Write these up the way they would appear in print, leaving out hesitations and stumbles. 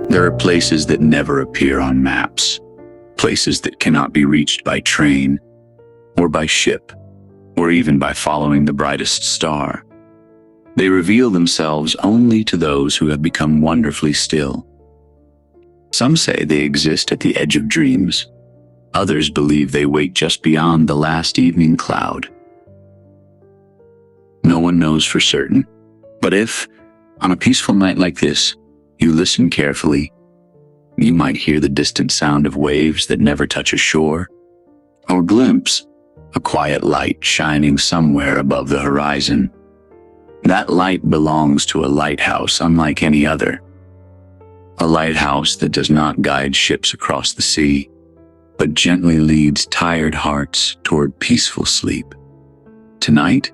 There are places that never appear on maps, places that cannot be reached by train, or by ship, or even by following the brightest star. They reveal themselves only to those who have become wonderfully still. Some say they exist at the edge of dreams. Others believe they wait just beyond the last evening cloud. No one knows for certain, but if, on a peaceful night like this, you listen carefully, you might hear the distant sound of waves that never touch a shore, or glimpse a quiet light shining somewhere above the horizon. That light belongs to a lighthouse unlike any other. A lighthouse that does not guide ships across the sea, but gently leads tired hearts toward peaceful sleep. Tonight,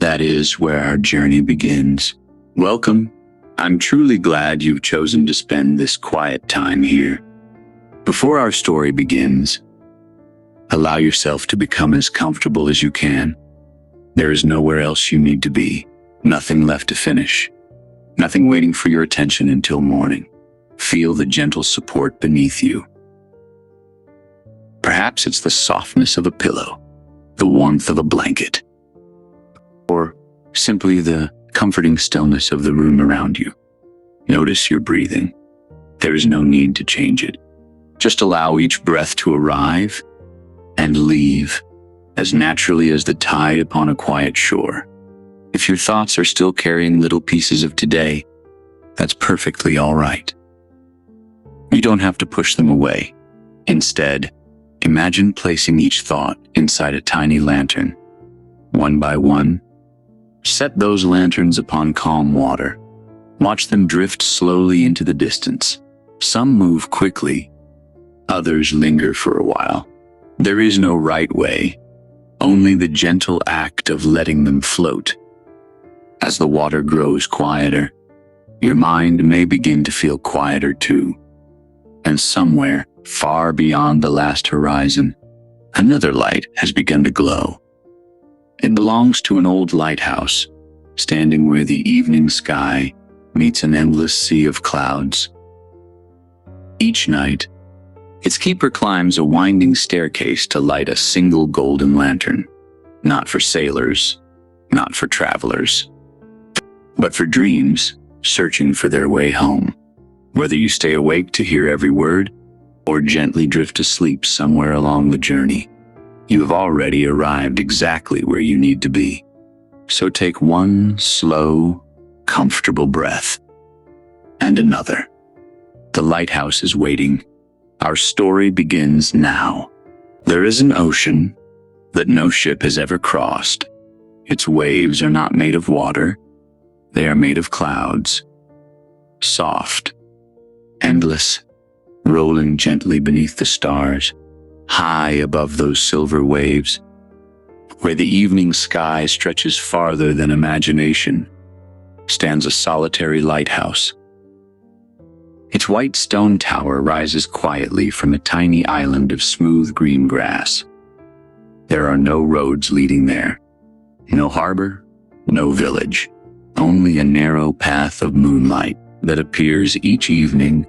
that is where our journey begins. Welcome. I'm truly glad you've chosen to spend this quiet time here. Before our story begins, allow yourself to become as comfortable as you can. There is nowhere else you need to be, nothing left to finish, nothing waiting for your attention until morning. Feel the gentle support beneath you. Perhaps it's the softness of a pillow, the warmth of a blanket, or simply the comforting stillness of the room around you. Notice your breathing. There is no need to change it. Just allow each breath to arrive and leave as naturally as the tide upon a quiet shore. If your thoughts are still carrying little pieces of today, that's perfectly all right. You don't have to push them away. Instead, imagine placing each thought inside a tiny lantern. One by one, set those lanterns upon calm water. Watch them drift slowly into the distance. Some move quickly, others linger for a while. There is no right way, only the gentle act of letting them float. As the water grows quieter, your mind may begin to feel quieter too. And somewhere, far beyond the last horizon, another light has begun to glow. It belongs to an old lighthouse, standing where the evening sky meets an endless sea of clouds. Each night, its keeper climbs a winding staircase to light a single golden lantern, not for sailors, not for travelers, but for dreams searching for their way home. Whether you stay awake to hear every word, or gently drift to sleep somewhere along the journey, you have already arrived exactly where you need to be. So take one slow, comfortable breath, and another. The lighthouse is waiting. Our story begins now. There is an ocean that no ship has ever crossed. Its waves are not made of water. They are made of clouds. Soft, endless, rolling gently beneath the stars, high above those silver waves, where the evening sky stretches farther than imagination, stands a solitary lighthouse. Its white stone tower rises quietly from a tiny island of smooth green grass. There are no roads leading there, no harbor, no village, only a narrow path of moonlight that appears each evening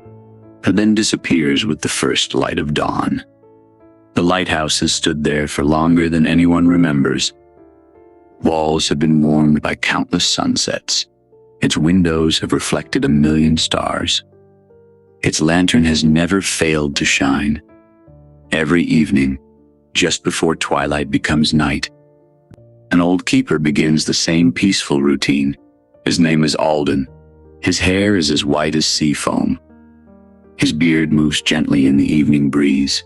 and then disappears with the first light of dawn. The lighthouse has stood there for longer than anyone remembers. Walls have been warmed by countless sunsets. Its windows have reflected 1,000,000 stars. Its lantern has never failed to shine. Every evening, just before twilight becomes night, an old keeper begins the same peaceful routine. His name is Alden. His hair is as white as sea foam. His beard moves gently in the evening breeze.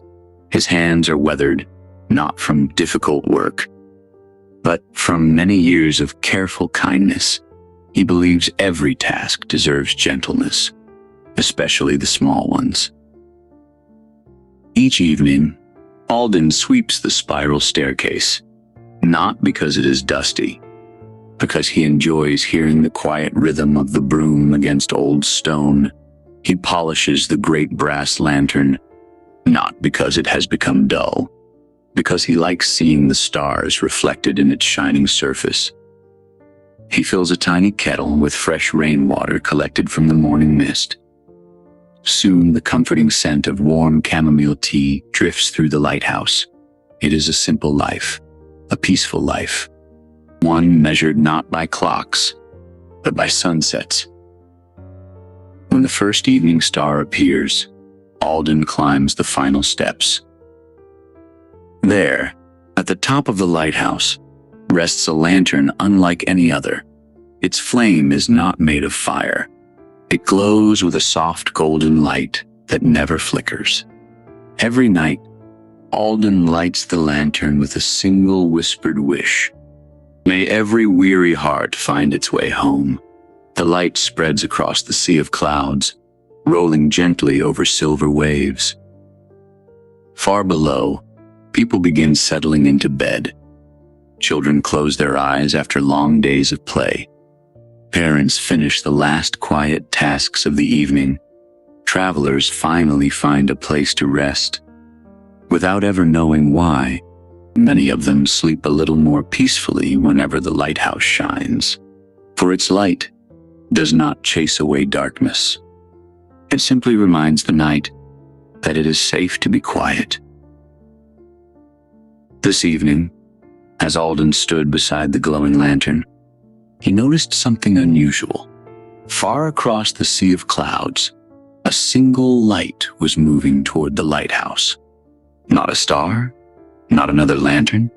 His hands are weathered, not from difficult work, but from many years of careful kindness. He believes every task deserves gentleness, especially the small ones. Each evening, Alden sweeps the spiral staircase, not because it is dusty, because he enjoys hearing the quiet rhythm of the broom against old stone. He polishes the great brass lantern, not because it has become dull, because he likes seeing the stars reflected in its shining surface. He fills a tiny kettle with fresh rainwater collected from the morning mist. Soon the comforting scent of warm chamomile tea drifts through the lighthouse. It is a simple life, a peaceful life, one measured not by clocks, but by sunsets. When the first evening star appears, Alden climbs the final steps. There, at the top of the lighthouse, rests a lantern unlike any other. Its flame is not made of fire. It glows with a soft golden light that never flickers. Every night, Alden lights the lantern with a single whispered wish. May every weary heart find its way home. The light spreads across the sea of clouds, rolling gently over silver waves. Far below, people begin settling into bed. Children close their eyes after long days of play. Parents finish the last quiet tasks of the evening. Travelers finally find a place to rest. Without ever knowing why, many of them sleep a little more peacefully whenever the lighthouse shines. For its light does not chase away darkness. It simply reminds the night that it is safe to be quiet. This evening, as Alden stood beside the glowing lantern, he noticed something unusual. Far across the sea of clouds, a single light was moving toward the lighthouse. Not a star, not another lantern.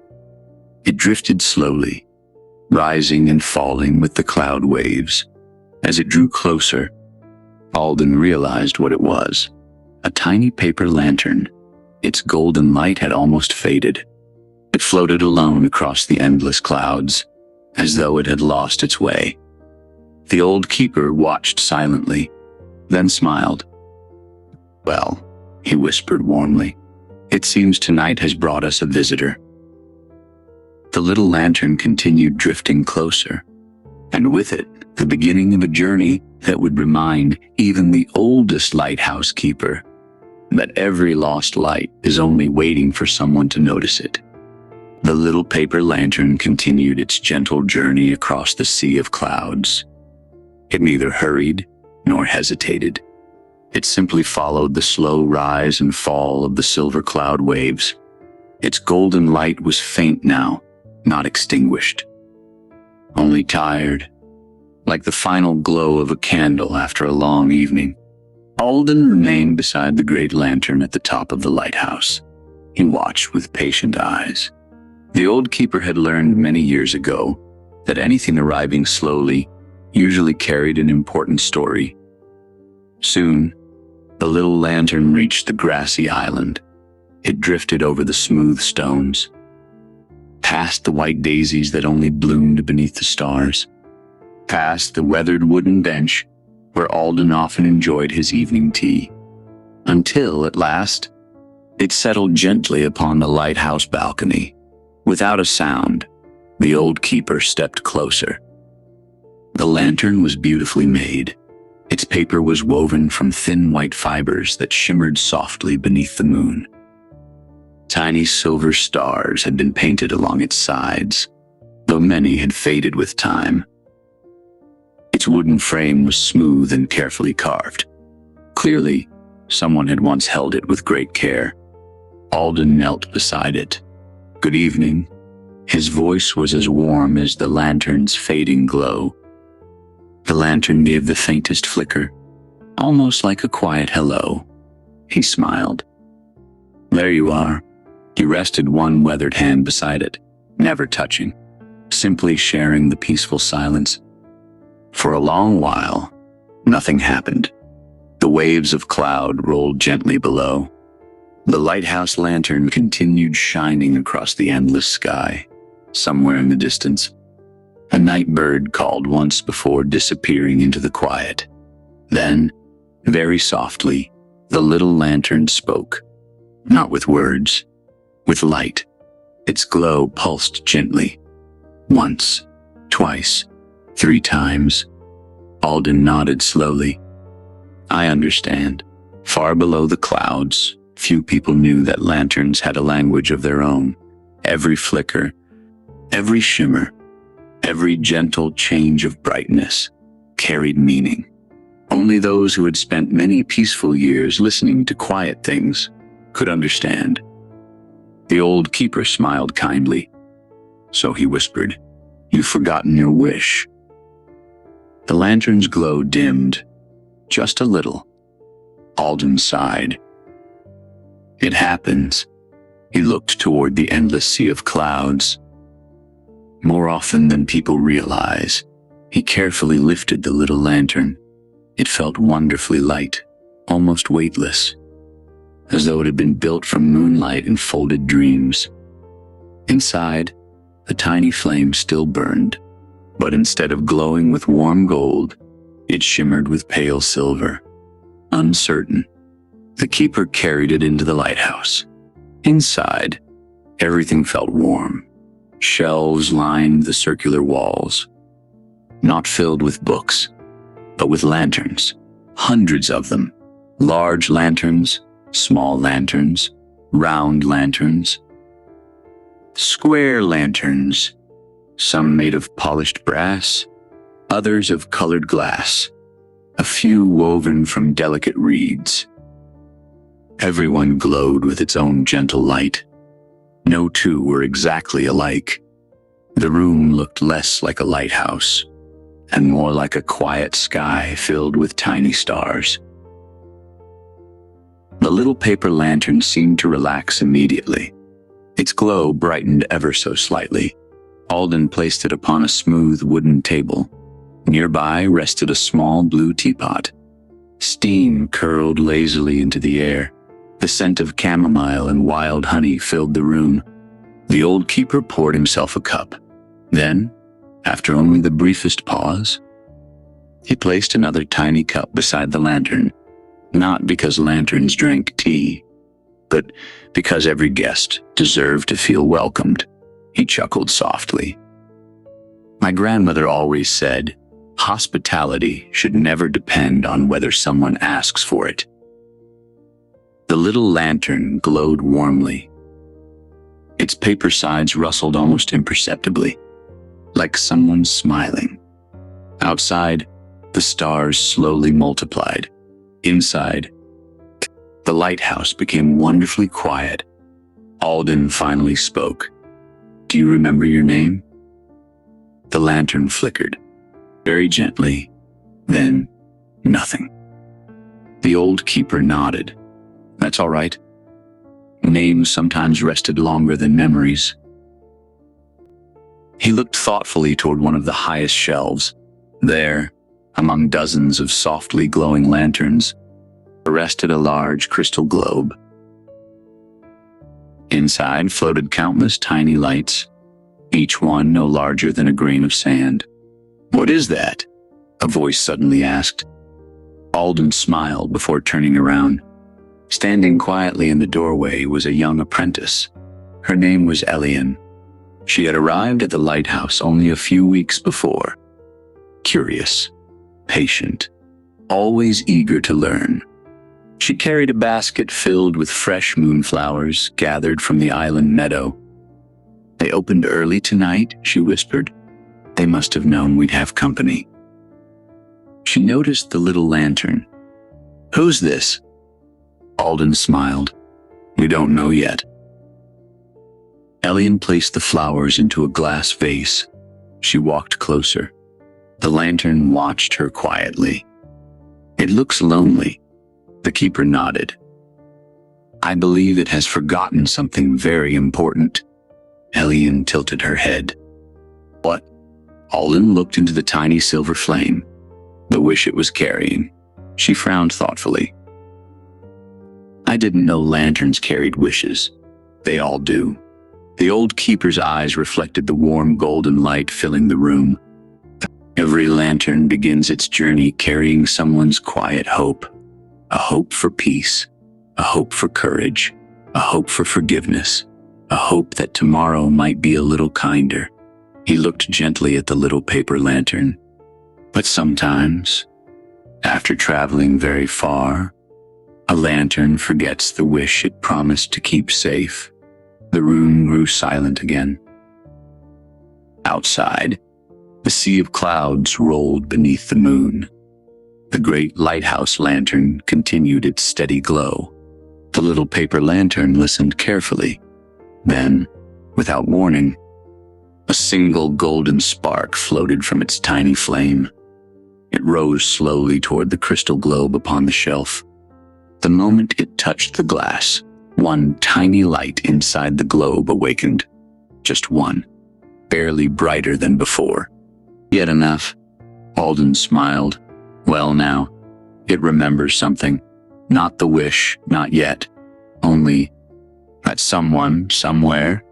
It drifted slowly, rising and falling with the cloud waves. As it drew closer, Alden realized what it was. A tiny paper lantern. Its golden light had almost faded. It floated alone across the endless clouds, as though it had lost its way. The old keeper watched silently, then smiled. "Well," he whispered warmly, "it seems tonight has brought us a visitor." The little lantern continued drifting closer, and with it, the beginning of a journey that would remind even the oldest lighthouse keeper that every lost light is only waiting for someone to notice it. The little paper lantern continued its gentle journey across the sea of clouds. It neither hurried nor hesitated. It simply followed the slow rise and fall of the silver cloud waves. Its golden light was faint now, not extinguished, only tired, like the final glow of a candle after a long evening. Alden remained beside the great lantern at the top of the lighthouse. He watched with patient eyes. The old keeper had learned many years ago that anything arriving slowly usually carried an important story. Soon, the little lantern reached the grassy island. It drifted over the smooth stones, past the white daisies that only bloomed beneath the stars, past the weathered wooden bench where Alden often enjoyed his evening tea, until, at last, it settled gently upon the lighthouse balcony. Without a sound, the old keeper stepped closer. The lantern was beautifully made. Its paper was woven from thin white fibers that shimmered softly beneath the moon. Tiny silver stars had been painted along its sides, though many had faded with time. Its wooden frame was smooth and carefully carved. Clearly, someone had once held it with great care. Alden knelt beside it. "Good evening." His voice was as warm as the lantern's fading glow. The lantern gave the faintest flicker, almost like a quiet hello. He smiled. "There you are." He rested one weathered hand beside it, never touching, simply sharing the peaceful silence. For a long while, nothing happened. The waves of cloud rolled gently below. The lighthouse lantern continued shining across the endless sky. Somewhere in the distance, a night bird called once before disappearing into the quiet. Then, very softly, the little lantern spoke, not with words, with light. Its glow pulsed gently. Once, twice, 3 times. Alden nodded slowly. "I understand." Far below the clouds, few people knew that lanterns had a language of their own. Every flicker, every shimmer, every gentle change of brightness carried meaning. Only those who had spent many peaceful years listening to quiet things could understand. The old keeper smiled kindly. So he whispered, "You've forgotten your wish." The lantern's glow dimmed, just a little. Alden sighed. "It happens." He looked toward the endless sea of clouds. More often than people realize, he carefully lifted the little lantern. It felt wonderfully light, almost weightless, as though it had been built from moonlight and folded dreams. Inside, the tiny flame still burned, but instead of glowing with warm gold, it shimmered with pale silver. Uncertain, the keeper carried it into the lighthouse. Inside, everything felt warm. Shelves lined the circular walls, not filled with books, but with lanterns, hundreds of them. Large lanterns, small lanterns, round lanterns, square lanterns, some made of polished brass, others of colored glass, a few woven from delicate reeds. Everyone glowed with its own gentle light. No two were exactly alike. The room looked less like a lighthouse and more like a quiet sky filled with tiny stars. The little paper lantern seemed to relax immediately. Its glow brightened ever so slightly. Alden placed it upon a smooth wooden table. Nearby rested a small blue teapot. Steam curled lazily into the air. The scent of chamomile and wild honey filled the room. The old keeper poured himself a cup. Then, after only the briefest pause, he placed another tiny cup beside the lantern, not because lanterns drank tea, but because every guest deserved to feel welcomed. He chuckled softly. My grandmother always said, hospitality should never depend on whether someone asks for it. The little lantern glowed warmly. Its paper sides rustled almost imperceptibly, like someone smiling. Outside, the stars slowly multiplied. Inside, the lighthouse became wonderfully quiet. Alden finally spoke. "Do you remember your name?" The lantern flickered, very gently, then nothing. The old keeper nodded. "That's all right. Names sometimes rested longer than memories." He looked thoughtfully toward one of the highest shelves. There, among dozens of softly glowing lanterns, rested a large crystal globe. Inside floated countless tiny lights, each one no larger than a grain of sand. "What is that?" a voice suddenly asked. Alden smiled before turning around. Standing quietly in the doorway was a young apprentice. Her name was Elias. She had arrived at the lighthouse only a few weeks before. Curious, patient, always eager to learn. She carried a basket filled with fresh moonflowers gathered from the island meadow. "They opened early tonight," she whispered. "They must have known we'd have company." She noticed the little lantern. "Who's this?" Alden smiled. "We don't know yet." Elias placed the flowers into a glass vase. She walked closer. The lantern watched her quietly. "It looks lonely." The keeper nodded. "I believe it has forgotten something very important." Elias tilted her head. "What?" Alden looked into the tiny silver flame, the wish it was carrying. She frowned thoughtfully. "I didn't know lanterns carried wishes. They all do." The old keeper's eyes reflected the warm golden light filling the room. "Every lantern begins its journey carrying someone's quiet hope. A hope for peace, a hope for courage, a hope for forgiveness, a hope that tomorrow might be a little kinder." He looked gently at the little paper lantern. "But sometimes, after traveling very far, a lantern forgets the wish it promised to keep safe." The room grew silent again. Outside, the sea of clouds rolled beneath the moon. The great lighthouse lantern continued its steady glow. The little paper lantern listened carefully. Then, without warning, a single golden spark floated from its tiny flame. It rose slowly toward the crystal globe upon the shelf. The moment it touched the glass, one tiny light inside the globe awakened. Just one, barely brighter than before. Yet enough. Alden smiled. Well now, it remembers something. Not the wish, not yet. Only that someone, somewhere,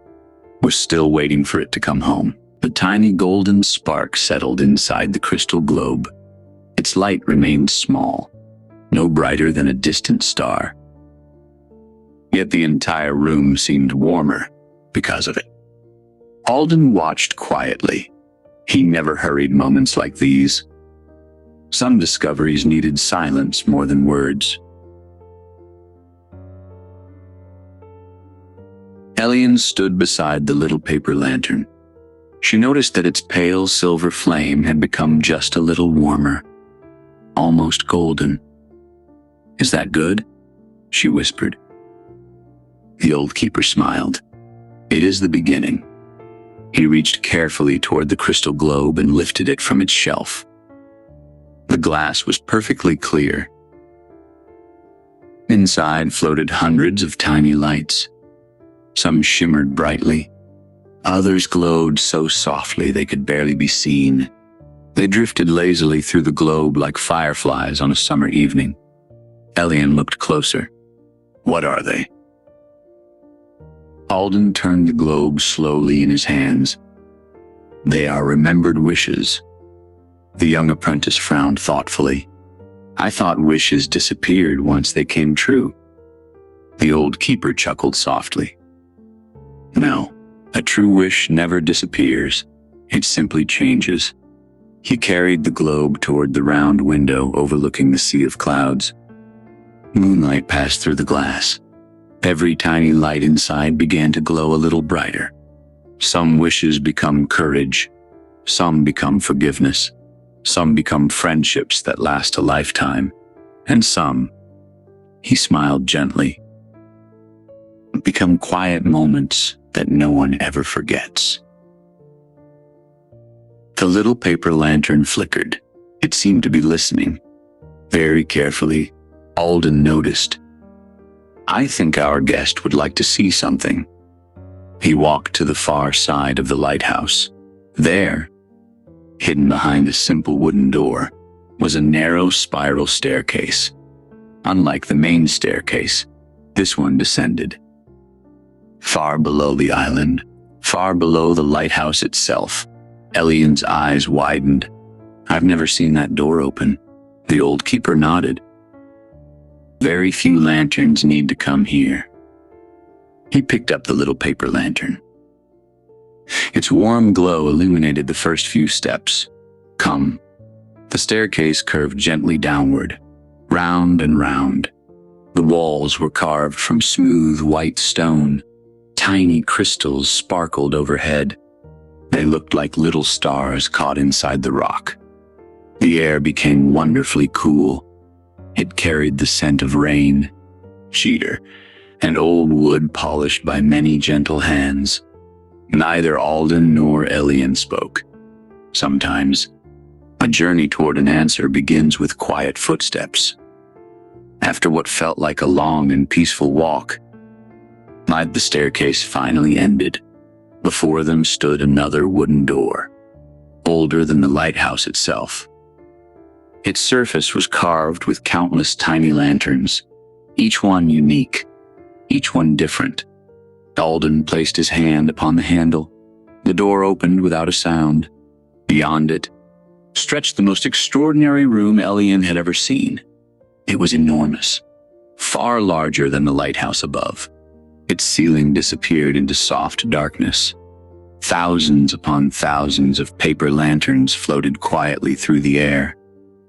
was still waiting for it to come home. The tiny golden spark settled inside the crystal globe. Its light remained small, no brighter than a distant star. Yet the entire room seemed warmer because of it. Alden watched quietly. He never hurried moments like these. Some discoveries needed silence more than words. Elias stood beside the little paper lantern. She noticed that its pale silver flame had become just a little warmer, almost golden. "Is that good?" she whispered. The old keeper smiled. "It is the beginning." He reached carefully toward the crystal globe and lifted it from its shelf. The glass was perfectly clear. Inside floated hundreds of tiny lights. Some shimmered brightly. Others glowed so softly they could barely be seen. They drifted lazily through the globe like fireflies on a summer evening. Elias looked closer. "What are they?" Alden turned the globe slowly in his hands. "They are remembered wishes." The young apprentice frowned thoughtfully. "I thought wishes disappeared once they came true." The old keeper chuckled softly. "No, a true wish never disappears. It simply changes." He carried the globe toward the round window overlooking the sea of clouds. Moonlight passed through the glass. Every tiny light inside began to glow a little brighter. Some wishes become courage. Some become forgiveness. Some become friendships that last a lifetime. And some, he smiled gently, become quiet moments that no one ever forgets. The little paper lantern flickered. It seemed to be listening. Very carefully, Alden noticed. "I think our guest would like to see something." He walked to the far side of the lighthouse. There, hidden behind a simple wooden door, was a narrow spiral staircase. Unlike the main staircase, this one descended. Far below the island, far below the lighthouse itself, Elias's eyes widened. "I've never seen that door open." The old keeper nodded. "Very few lanterns need to come here." He picked up the little paper lantern. Its warm glow illuminated the first few steps. "Come." The staircase curved gently downward, round and round. The walls were carved from smooth white stone. Tiny crystals sparkled overhead. They looked like little stars caught inside the rock. The air became wonderfully cool. It carried the scent of rain, cedar, and old wood polished by many gentle hands. Neither Alden nor Elias spoke. Sometimes, a journey toward an answer begins with quiet footsteps. After what felt like a long and peaceful walk, the staircase finally ended. Before them stood another wooden door, older than the lighthouse itself. Its surface was carved with countless tiny lanterns, each one unique, each one different. Alden placed his hand upon the handle. The door opened without a sound. Beyond it stretched the most extraordinary room Elias had ever seen. It was enormous, far larger than the lighthouse above. Its ceiling disappeared into soft darkness. Thousands upon thousands of paper lanterns floated quietly through the air.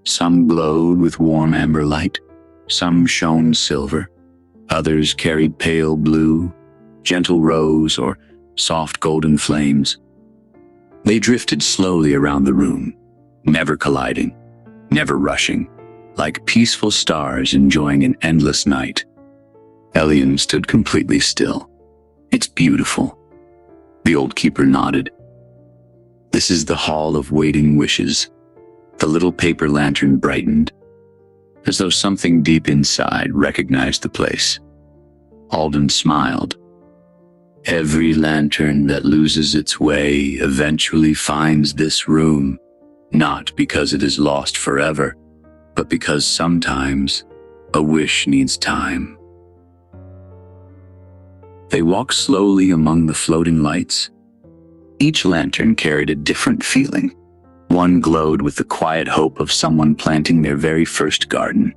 Some glowed with warm amber light. Some shone silver. Others carried pale blue, gentle rose, or soft golden flames. They drifted slowly around the room, never colliding, never rushing, like peaceful stars enjoying an endless night. Elias stood completely still. "It's beautiful." The old keeper nodded. "This is the Hall of Waiting Wishes." The little paper lantern brightened, as though something deep inside recognized the place. Alden smiled. "Every lantern that loses its way eventually finds this room, not because it is lost forever, but because sometimes a wish needs time." They walked slowly among the floating lights. Each lantern carried a different feeling. One glowed with the quiet hope of someone planting their very first garden.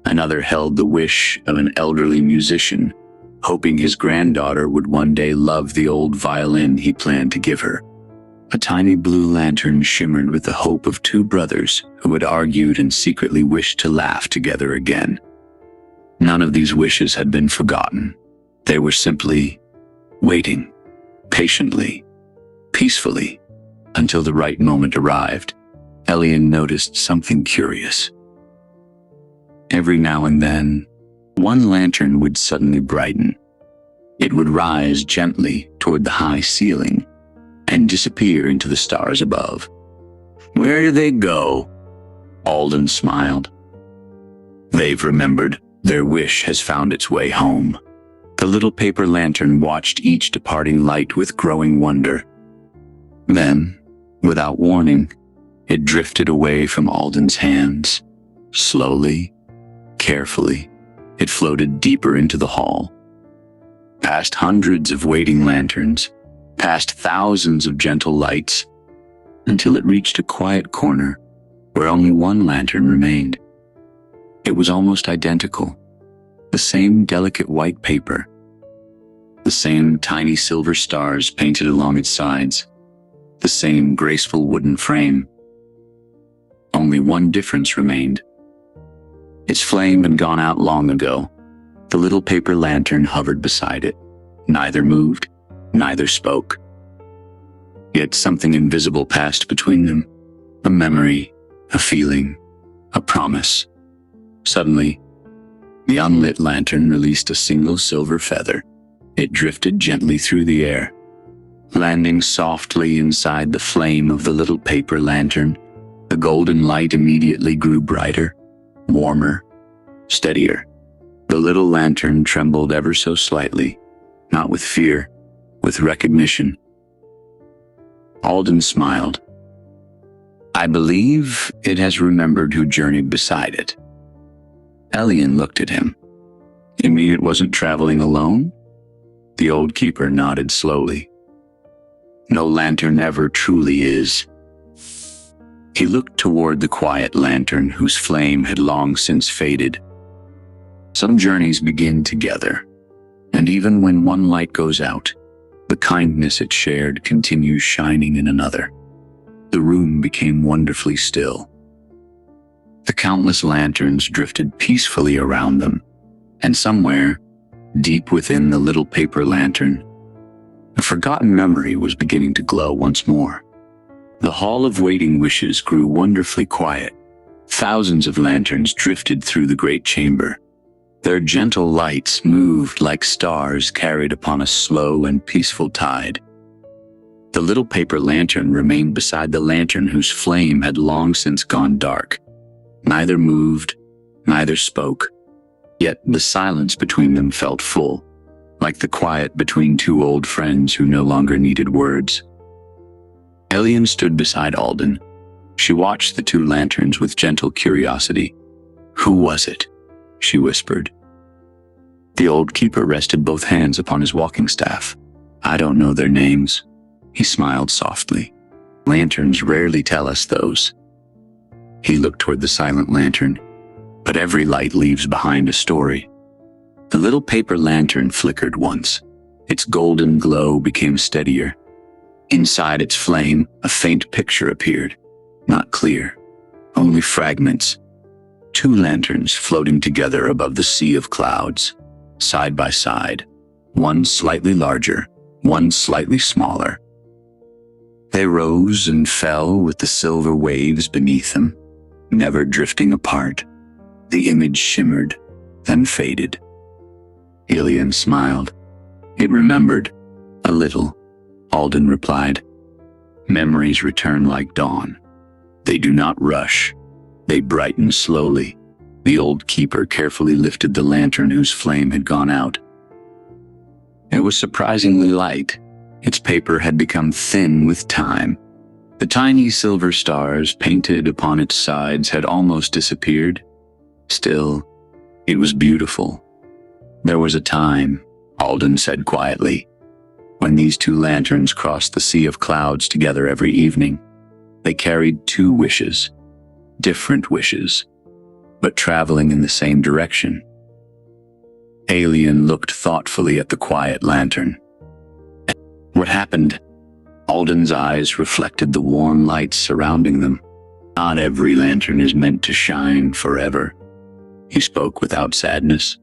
Another held the wish of an elderly musician, hoping his granddaughter would one day love the old violin he planned to give her. A tiny blue lantern shimmered with the hope of two brothers who had argued and secretly wished to laugh together again. None of these wishes had been forgotten. They were simply waiting, patiently, peacefully, until the right moment arrived. Elias noticed something curious. Every now and then, one lantern would suddenly brighten. It would rise gently toward the high ceiling and disappear into the stars above. "Where do they go?" Alden smiled. "They've remembered. Their wish has found its way home." The little paper lantern watched each departing light with growing wonder. Then, without warning, it drifted away from Alden's hands. Slowly, carefully, it floated deeper into the hall. Past hundreds of waiting lanterns, past thousands of gentle lights, until it reached a quiet corner where only one lantern remained. It was almost identical. The same delicate white paper, the same tiny silver stars painted along its sides, the same graceful wooden frame. Only one difference remained. Its flame had gone out long ago. The little paper lantern hovered beside it. Neither moved, neither spoke. Yet something invisible passed between them. A memory, a feeling, a promise. Suddenly, the unlit lantern released a single silver feather. It drifted gently through the air, landing softly inside the flame of the little paper lantern. The golden light immediately grew brighter, warmer, steadier. The little lantern trembled ever so slightly, not with fear, with recognition. Alden smiled. "I believe it has remembered who journeyed beside it." Elias looked at him. "You mean it wasn't traveling alone?" The old keeper nodded slowly. "No lantern ever truly is." He looked toward the quiet lantern whose flame had long since faded. Some journeys begin together, and even when one light goes out, the kindness it shared continues shining in another. The room became wonderfully still. The countless lanterns drifted peacefully around them, and somewhere, deep within the little paper lantern, a forgotten memory was beginning to glow once more. The Hall of Waiting Wishes grew wonderfully quiet. Thousands of lanterns drifted through the great chamber. Their gentle lights moved like stars carried upon a slow and peaceful tide. The little paper lantern remained beside the lantern whose flame had long since gone dark. Neither moved, neither spoke, yet the silence between them felt full, like the quiet between two old friends who no longer needed words. Elias stood beside Alden. She watched the two lanterns with gentle curiosity. "Who was it?" she whispered. The old keeper rested both hands upon his walking staff. "I don't know their names." He smiled softly. "Lanterns rarely tell us those." He looked toward the silent lantern. But every light leaves behind a story. The little paper lantern flickered once. Its golden glow became steadier. Inside its flame, a faint picture appeared. Not clear, only fragments. Two lanterns floating together above the sea of clouds, side by side, one slightly larger, one slightly smaller. They rose and fell with the silver waves beneath them, never drifting apart, The image shimmered, then faded. Elias smiled. It remembered. A little, Alden replied. Memories return like dawn. They do not rush. They brighten slowly. The old keeper carefully lifted the lantern whose flame had gone out. It was surprisingly light. Its paper had become thin with time. The tiny silver stars painted upon its sides had almost disappeared. Still, it was beautiful. There was a time, Alden said quietly, when these two lanterns crossed the sea of clouds together every evening. They carried two wishes, different wishes, but traveling in the same direction. Alien looked thoughtfully at the quiet lantern. What happened? Alden's eyes reflected the warm lights surrounding them. Not every lantern is meant to shine forever. He spoke without sadness,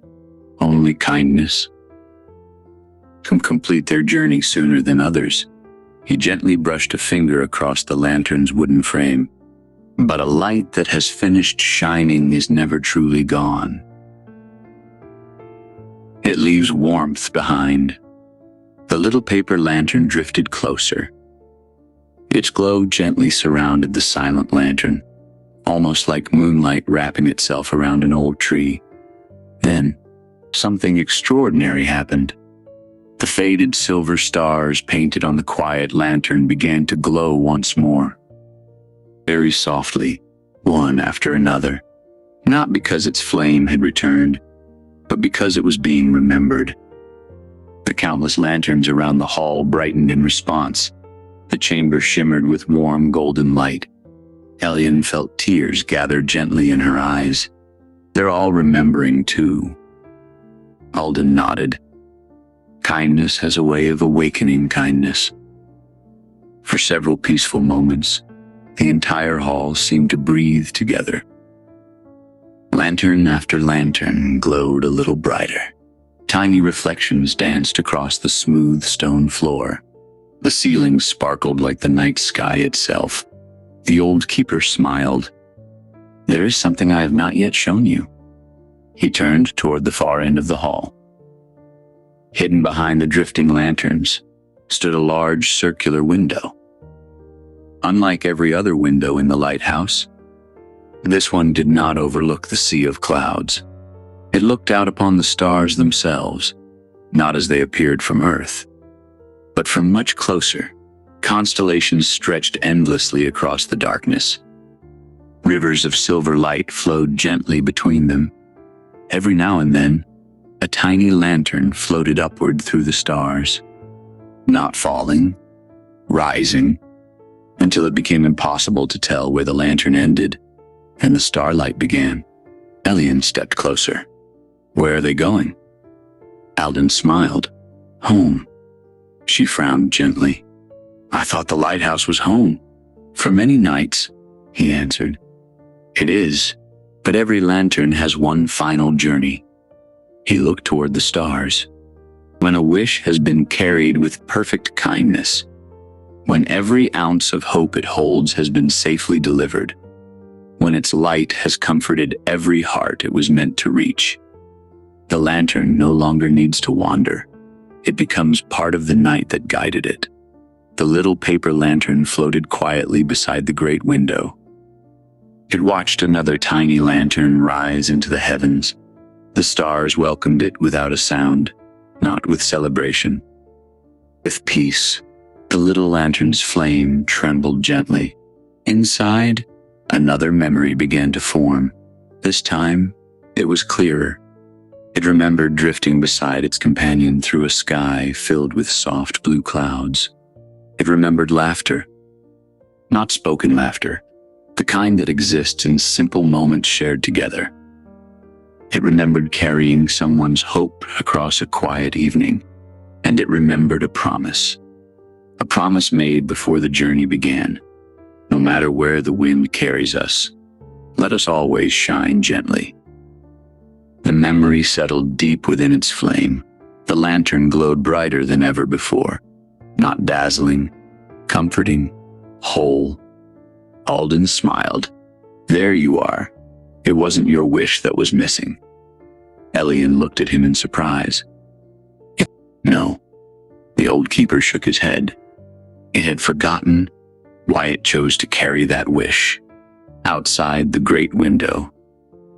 only kindness. Some complete their journey sooner than others. He gently brushed a finger across the lantern's wooden frame. But a light that has finished shining is never truly gone. It leaves warmth behind. The little paper lantern drifted closer. Its glow gently surrounded the silent lantern, almost like moonlight wrapping itself around an old tree. Then, something extraordinary happened. The faded silver stars painted on the quiet lantern began to glow once more. Very softly, one after another. Not because its flame had returned, but because it was being remembered. The countless lanterns around the hall brightened in response. The chamber shimmered with warm golden light. Elian felt tears gather gently in her eyes. They're all remembering too. Alden nodded. Kindness has a way of awakening kindness. For several peaceful moments, the entire hall seemed to breathe together. Lantern after lantern glowed a little brighter. Tiny reflections danced across the smooth stone floor. The ceiling sparkled like the night sky itself. The old keeper smiled. There is something I have not yet shown you. He turned toward the far end of the hall. Hidden behind the drifting lanterns stood a large circular window. Unlike every other window in the lighthouse, this one did not overlook the sea of clouds. It looked out upon the stars themselves, not as they appeared from Earth, but from much closer. Constellations stretched endlessly across the darkness. Rivers of silver light flowed gently between them. Every now and then, a tiny lantern floated upward through the stars, not falling, rising, until it became impossible to tell where the lantern ended and the starlight began. Elian stepped closer. Where are they going? Alden smiled. Home. She frowned gently. I thought the lighthouse was home. For many nights, he answered. It is, but every lantern has one final journey. He looked toward the stars. When a wish has been carried with perfect kindness, when every ounce of hope it holds has been safely delivered, when its light has comforted every heart it was meant to reach, the lantern no longer needs to wander. It becomes part of the night that guided it. The little paper lantern floated quietly beside the great window. It watched another tiny lantern rise into the heavens. The stars welcomed it without a sound, not with celebration. With peace, the little lantern's flame trembled gently. Inside, another memory began to form. This time, it was clearer. It remembered drifting beside its companion through a sky filled with soft blue clouds. It remembered laughter. Not spoken laughter, the kind that exists in simple moments shared together. It remembered carrying someone's hope across a quiet evening, and it remembered a promise made before the journey began. No matter where the wind carries us, let us always shine gently. The memory settled deep within its flame. The lantern glowed brighter than ever before, not dazzling, comforting, whole. Alden smiled. There you are. It It wasn't your wish that was missing. Elias looked at him in surprise. No. The old keeper shook his head. It had forgotten why it chose to carry that wish. Outside the great window,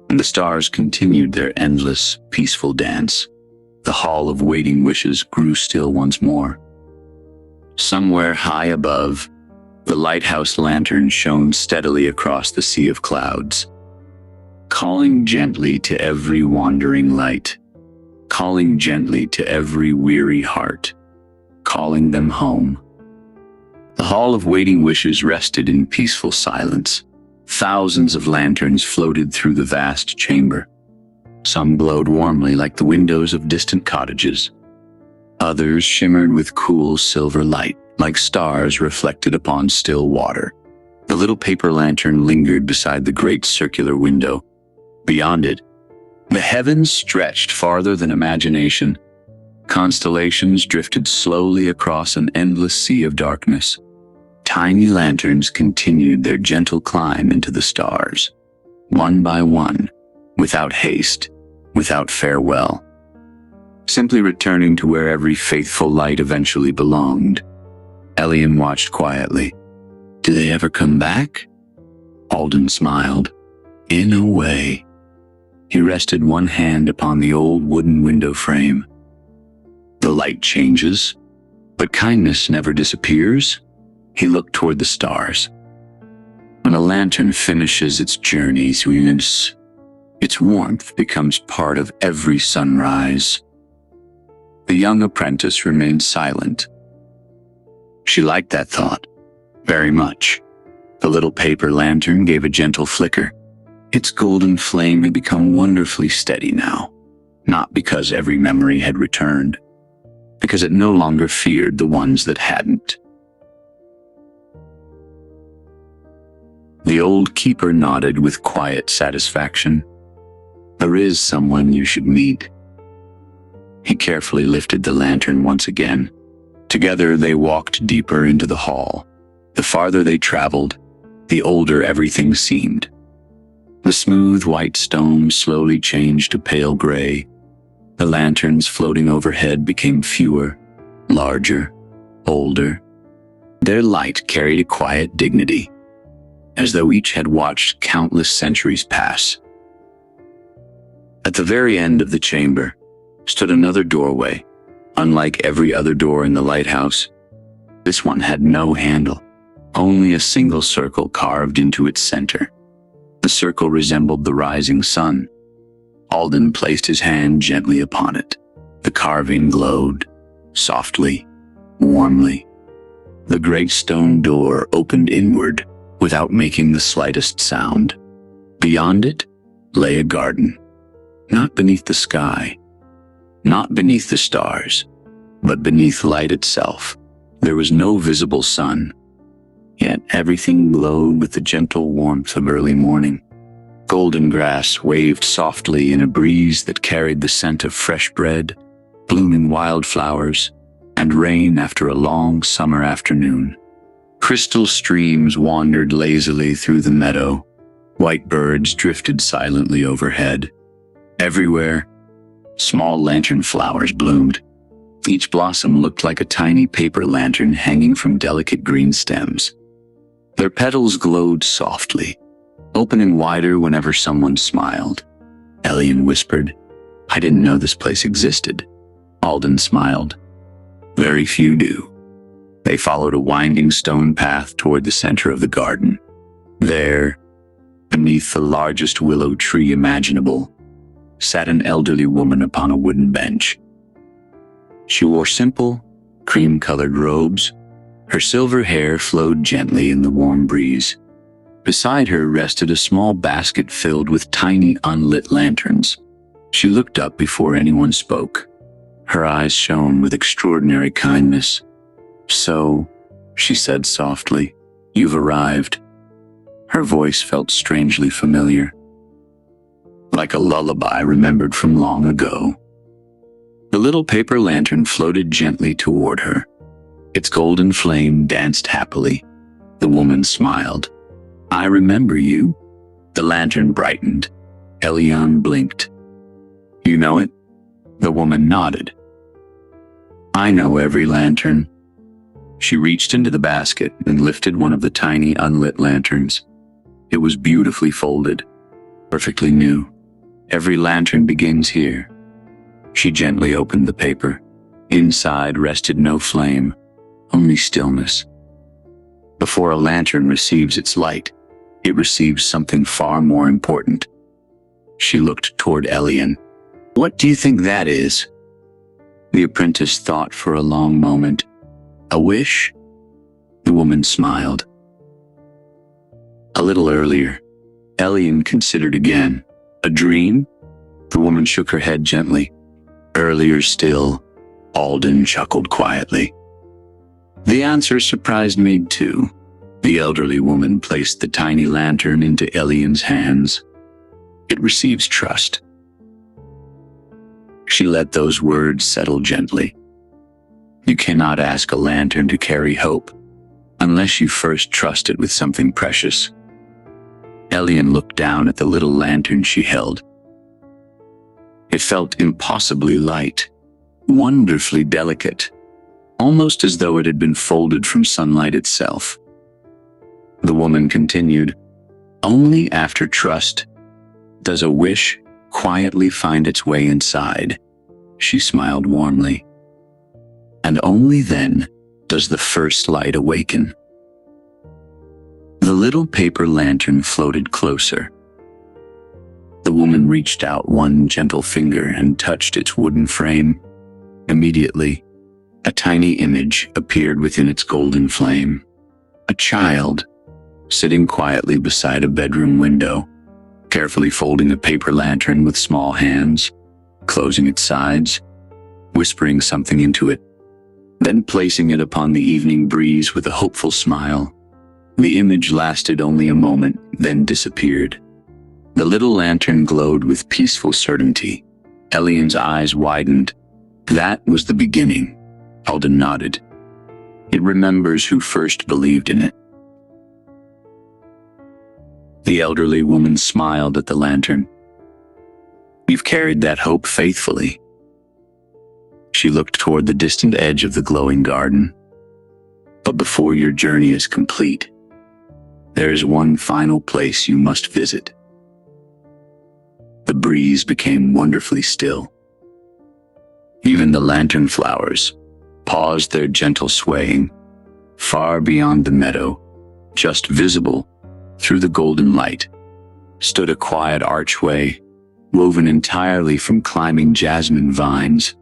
and the stars continued their endless, peaceful dance. The hall of waiting wishes grew still once more. Somewhere high above, the lighthouse lantern shone steadily across the sea of clouds, calling gently to every wandering light, calling gently to every weary heart, calling them home. The hall of waiting wishes rested in peaceful silence. Thousands of lanterns floated through the vast chamber. Some glowed warmly like the windows of distant cottages. Others shimmered with cool silver light, like stars reflected upon still water. The little paper lantern lingered beside the great circular window. Beyond it, the heavens stretched farther than imagination. Constellations drifted slowly across an endless sea of darkness. Tiny lanterns continued their gentle climb into the stars, one by one, without haste, without farewell, simply returning to where every faithful light eventually belonged. Elias watched quietly. Do they ever come back? Alden smiled. In a way. He rested one hand upon the old wooden window frame. The light changes, but kindness never disappears. He looked toward the stars. When a lantern finishes its journey through universe, its warmth becomes part of every sunrise. The young apprentice remained silent. She liked that thought very much. The little paper lantern gave a gentle flicker. Its golden flame had become wonderfully steady now, not because every memory had returned, because it no longer feared the ones that hadn't. The old keeper nodded with quiet satisfaction. There is someone you should meet. He carefully lifted the lantern once again. Together they walked deeper into the hall. The farther they traveled, the older everything seemed. The smooth white stone slowly changed to pale gray. The lanterns floating overhead became fewer, larger, older. Their light carried a quiet dignity, as though each had watched countless centuries pass. At the very end of the chamber stood another doorway. Unlike every other door in the lighthouse, this one had no handle, only a single circle carved into its center. The circle resembled the rising sun. Alden placed his hand gently upon it. The carving glowed, softly, warmly. The great stone door opened inward, without making the slightest sound. Beyond it lay a garden, not beneath the sky, not beneath the stars, but beneath light itself. There was no visible sun, yet everything glowed with the gentle warmth of early morning. Golden grass waved softly in a breeze that carried the scent of fresh bread, blooming wildflowers, and rain after a long summer afternoon. Crystal streams wandered lazily through the meadow. White birds drifted silently overhead. Everywhere, small lantern flowers bloomed. Each blossom looked like a tiny paper lantern hanging from delicate green stems. Their petals glowed softly, opening wider whenever someone smiled. Elias whispered, I didn't know this place existed. Alden smiled. Very few do. They followed a winding stone path toward the center of the garden. There, beneath the largest willow tree imaginable, sat an elderly woman upon a wooden bench. She wore simple, cream-colored robes. Her silver hair flowed gently in the warm breeze. Beside her rested a small basket filled with tiny unlit lanterns. She looked up before anyone spoke. Her eyes shone with extraordinary kindness. So, she said softly, you've arrived. Her voice felt strangely familiar, like a lullaby remembered from long ago. The little paper lantern floated gently toward her. Its golden flame danced happily. The woman smiled. I remember you. The lantern brightened, Elian blinked. You know it? The woman nodded. I know every lantern. She reached into the basket and lifted one of the tiny unlit lanterns. It was beautifully folded, perfectly new. Every lantern begins here. She gently opened the paper. Inside rested no flame, only stillness. Before a lantern receives its light, it receives something far more important. She looked toward Elian. What do you think that is? The apprentice thought for a long moment. A wish? The woman smiled. A little earlier, Elian considered again. A dream? The woman shook her head gently. Earlier still, Alden chuckled quietly. The answer surprised me too. The elderly woman placed the tiny lantern into Elian's hands. It receives trust. She let those words settle gently. You cannot ask a lantern to carry hope unless you first trust it with something precious. Elian looked down at the little lantern she held. It felt impossibly light, wonderfully delicate, almost as though it had been folded from sunlight itself. The woman continued, only after trust does a wish quietly find its way inside. She smiled warmly. And only then does the first light awaken. The little paper lantern floated closer. The woman reached out one gentle finger and touched its wooden frame. Immediately, a tiny image appeared within its golden flame. A child, sitting quietly beside a bedroom window, carefully folding a paper lantern with small hands, closing its sides, whispering something into it, then placing it upon the evening breeze with a hopeful smile. The image lasted only a moment, then disappeared. The little lantern glowed with peaceful certainty. Elian's eyes widened. That was the beginning. Alden nodded. It remembers who first believed in it. The elderly woman smiled at the lantern. You've carried that hope faithfully. She looked toward the distant edge of the glowing garden. But before your journey is complete, there is one final place you must visit. The breeze became wonderfully still. Even the lantern flowers paused their gentle swaying. Far beyond the meadow, just visible through the golden light, stood a quiet archway, woven entirely from climbing jasmine vines.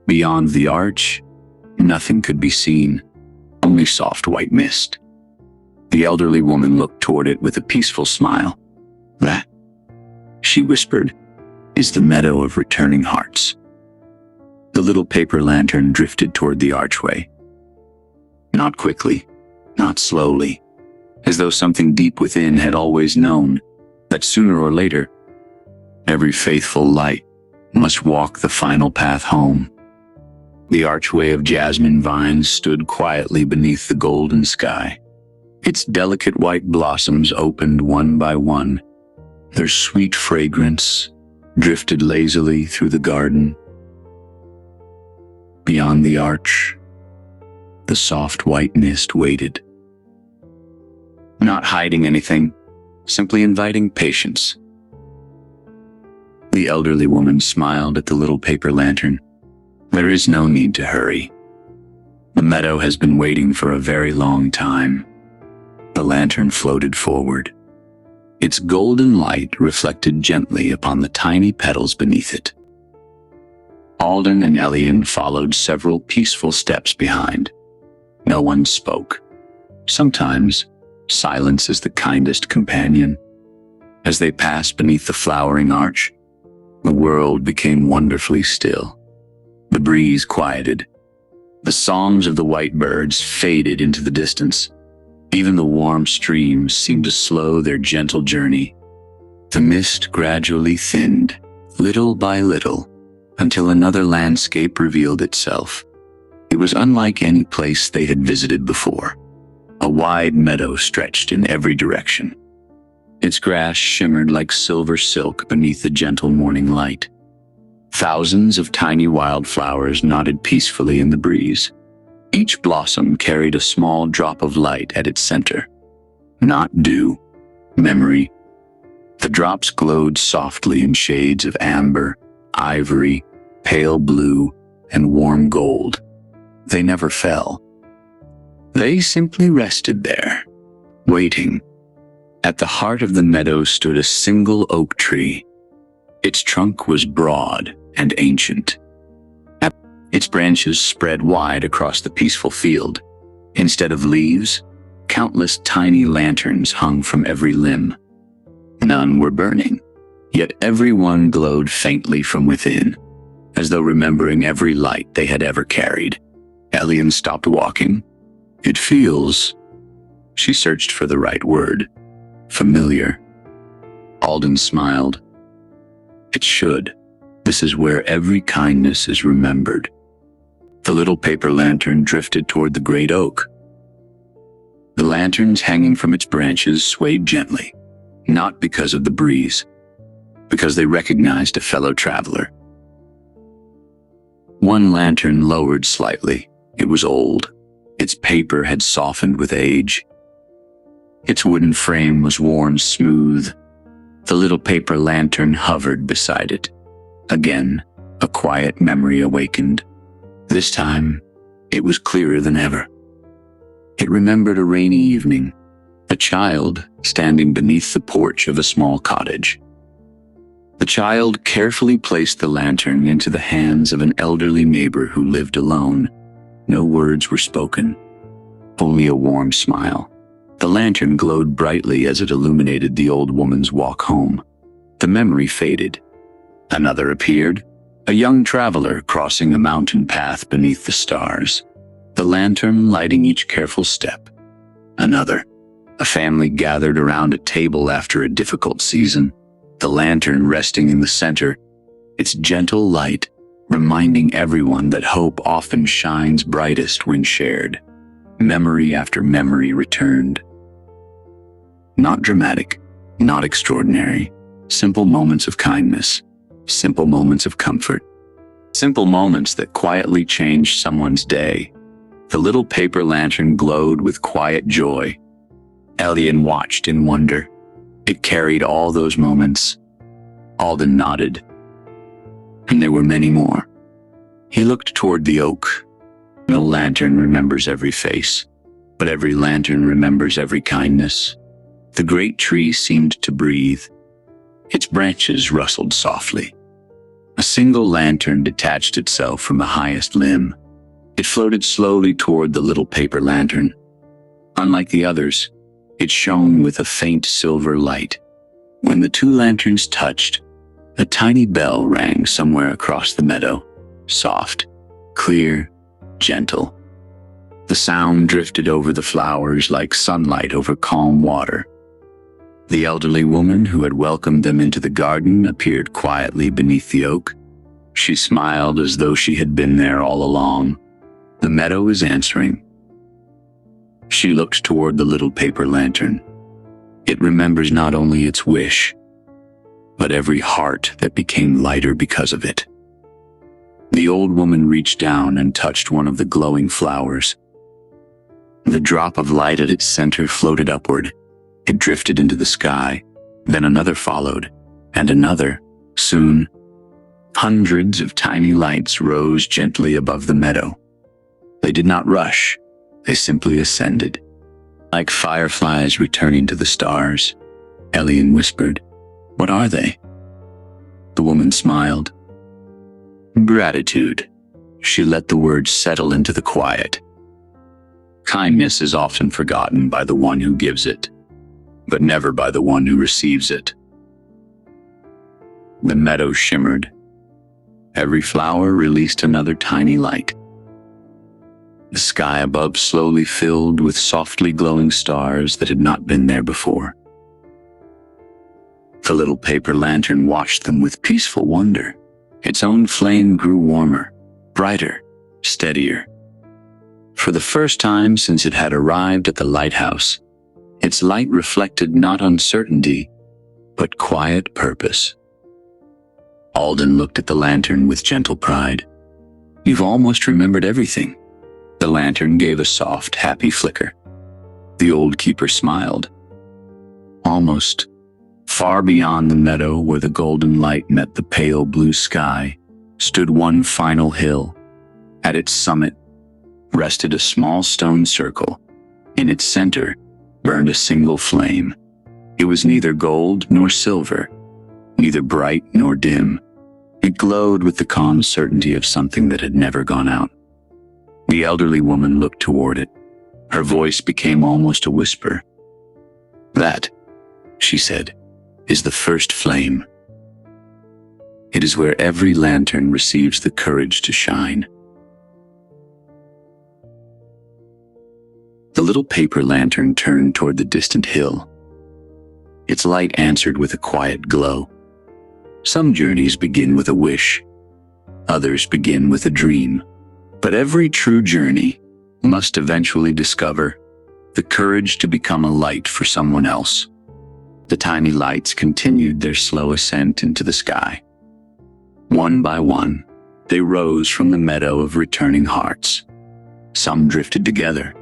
Beyond the arch, nothing could be seen, only soft white mist. The elderly woman looked toward it with a peaceful smile. That, she whispered, is the meadow of returning hearts. The little paper lantern drifted toward the archway. Not quickly, not slowly, as though something deep within had always known that sooner or later, every faithful light must walk the final path home. The archway of jasmine vines stood quietly beneath the golden sky. Its delicate white blossoms opened one by one. Their sweet fragrance drifted lazily through the garden. Beyond the arch, the soft white mist waited. Not hiding anything, simply inviting patience. The elderly woman smiled at the little paper lantern. There is no need to hurry. The meadow has been waiting for a very long time. The lantern floated forward. Its golden light reflected gently upon the tiny petals beneath it. Alden and Elian followed several peaceful steps behind. No one spoke. Sometimes, silence is the kindest companion. As they passed beneath the flowering arch, the world became wonderfully still. The breeze quieted. The songs of the white birds faded into the distance. Even the warm streams seemed to slow their gentle journey. The mist gradually thinned, little by little, until another landscape revealed itself. It was unlike any place they had visited before. A wide meadow stretched in every direction. Its grass shimmered like silver silk beneath the gentle morning light. Thousands of tiny wildflowers nodded peacefully in the breeze. Each blossom carried a small drop of light at its center. Not dew, memory. The drops glowed softly in shades of amber, ivory, pale blue, and warm gold. They never fell. They simply rested there, waiting. At the heart of the meadow stood a single oak tree. Its trunk was broad and ancient. Its branches spread wide across the peaceful field. Instead of leaves, countless tiny lanterns hung from every limb. None were burning, yet every one glowed faintly from within, as though remembering every light they had ever carried. Elias stopped walking. It feels... She searched for the right word. Familiar. Alden smiled. It should. This is where every kindness is remembered. The little paper lantern drifted toward the great oak. The lanterns hanging from its branches swayed gently, not because of the breeze, because they recognized a fellow traveler. One lantern lowered slightly. It was old. Its paper had softened with age. Its wooden frame was worn smooth. The little paper lantern hovered beside it. Again, a quiet memory awakened. This time, it was clearer than ever. It remembered a rainy evening, a child standing beneath the porch of a small cottage. The child carefully placed the lantern into the hands of an elderly neighbor who lived alone. No words were spoken, only a warm smile. The lantern glowed brightly as it illuminated the old woman's walk home. The memory faded. Another appeared, a young traveler crossing a mountain path beneath the stars, the lantern lighting each careful step. Another, a family gathered around a table after a difficult season, the lantern resting in the center, its gentle light reminding everyone that hope often shines brightest when shared. Memory after memory returned. Not dramatic, not extraordinary, simple moments of kindness, simple moments of comfort, simple moments that quietly changed someone's day. The little paper lantern glowed with quiet joy. Elias watched in wonder. It carried all those moments. Alden nodded. And there were many more. He looked toward the oak. No lantern remembers every face, but every lantern remembers every kindness. The great tree seemed to breathe. Its branches rustled softly. A single lantern detached itself from the highest limb. It floated slowly toward the little paper lantern. Unlike the others, it shone with a faint silver light. When the two lanterns touched, a tiny bell rang somewhere across the meadow. Soft, clear, gentle. The sound drifted over the flowers like sunlight over calm water. The elderly woman who had welcomed them into the garden appeared quietly beneath the oak. She smiled as though she had been there all along. The meadow is answering. She looked toward the little paper lantern. It remembers not only its wish, but every heart that became lighter because of it. The old woman reached down and touched one of the glowing flowers. The drop of light at its center floated upward. It drifted into the sky. Then another followed, and another. Soon, hundreds of tiny lights rose gently above the meadow. They did not rush. They simply ascended. Like fireflies returning to the stars. Elias whispered, "What are they?" The woman smiled. Gratitude. She let the words settle into the quiet. Kindness is often forgotten by the one who gives it, but never by the one who receives it. The meadow shimmered. Every flower released another tiny light. The sky above slowly filled with softly glowing stars that had not been there before. The little paper lantern watched them with peaceful wonder. Its own flame grew warmer, brighter, steadier. For the first time since it had arrived at the lighthouse, Its light reflected not uncertainty, but quiet purpose. Alden looked at the lantern with gentle pride. "You've almost remembered everything." The lantern gave a soft, happy flicker. The old keeper smiled. Almost. Far beyond the meadow where the golden light met the pale blue sky, stood one final hill. At its summit rested a small stone circle. In its center burned a single flame. It was neither gold nor silver, neither bright nor dim. It glowed with the calm certainty of something that had never gone out. The elderly woman looked toward it. Her voice became almost a whisper. "That," she said, "is the first flame. It is where every lantern receives the courage to shine." The little paper lantern turned toward the distant hill. Its light answered with a quiet glow. Some journeys begin with a wish. Others begin with a dream. But every true journey must eventually discover the courage to become a light for someone else. The tiny lights continued their slow ascent into the sky. One by one, they rose from the meadow of returning hearts. Some drifted together.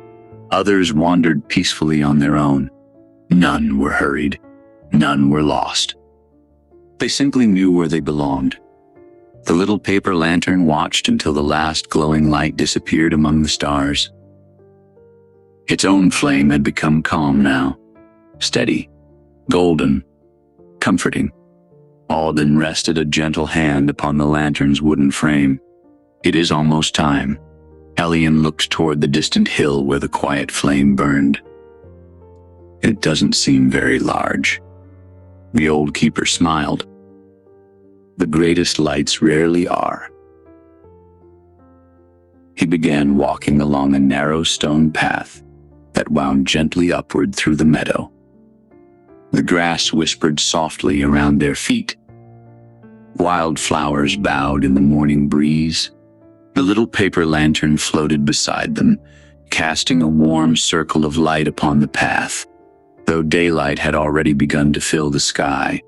Others wandered peacefully on their own. None were hurried. None were lost. They simply knew where they belonged. The little paper lantern watched until the last glowing light disappeared among the stars. Its own flame had become calm now, steady, golden, comforting. Alden rested a gentle hand upon the lantern's wooden frame. "It is almost time." Elian looked toward the distant hill where the quiet flame burned. "It doesn't seem very large." The old keeper smiled. "The greatest lights rarely are." He began walking along a narrow stone path that wound gently upward through the meadow. The grass whispered softly around their feet. Wildflowers bowed in the morning breeze. The little paper lantern floated beside them, casting a warm circle of light upon the path. Though daylight had already begun to fill the sky,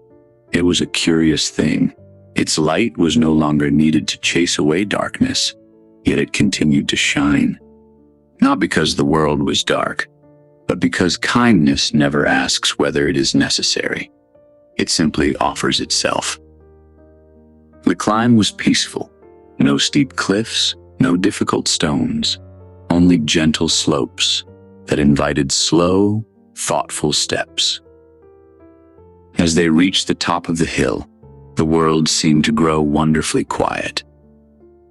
it was a curious thing. Its light was no longer needed to chase away darkness, yet it continued to shine. Not because the world was dark, but because kindness never asks whether it is necessary. It simply offers itself. The climb was peaceful. No steep cliffs, no difficult stones, only gentle slopes that invited slow, thoughtful steps. As they reached the top of the hill, the world seemed to grow wonderfully quiet.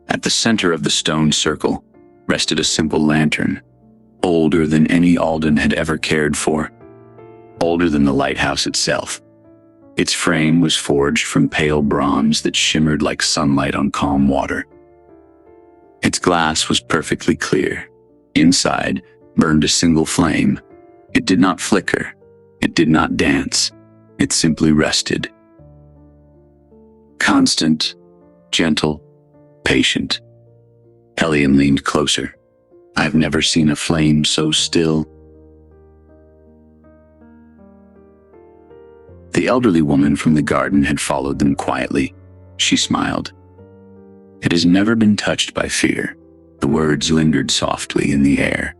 At the center of the stone circle rested a simple lantern, older than any Alden had ever cared for, older than the lighthouse itself. Its frame was forged from pale bronze that shimmered like sunlight on calm water. Its glass was perfectly clear. Inside burned a single flame. It did not flicker. It did not dance. It simply rested. Constant, gentle, patient. Elian leaned closer. "I've never seen a flame so still." The elderly woman from the garden had followed them quietly. She smiled. "It has never been touched by fear." The words lingered softly in the air.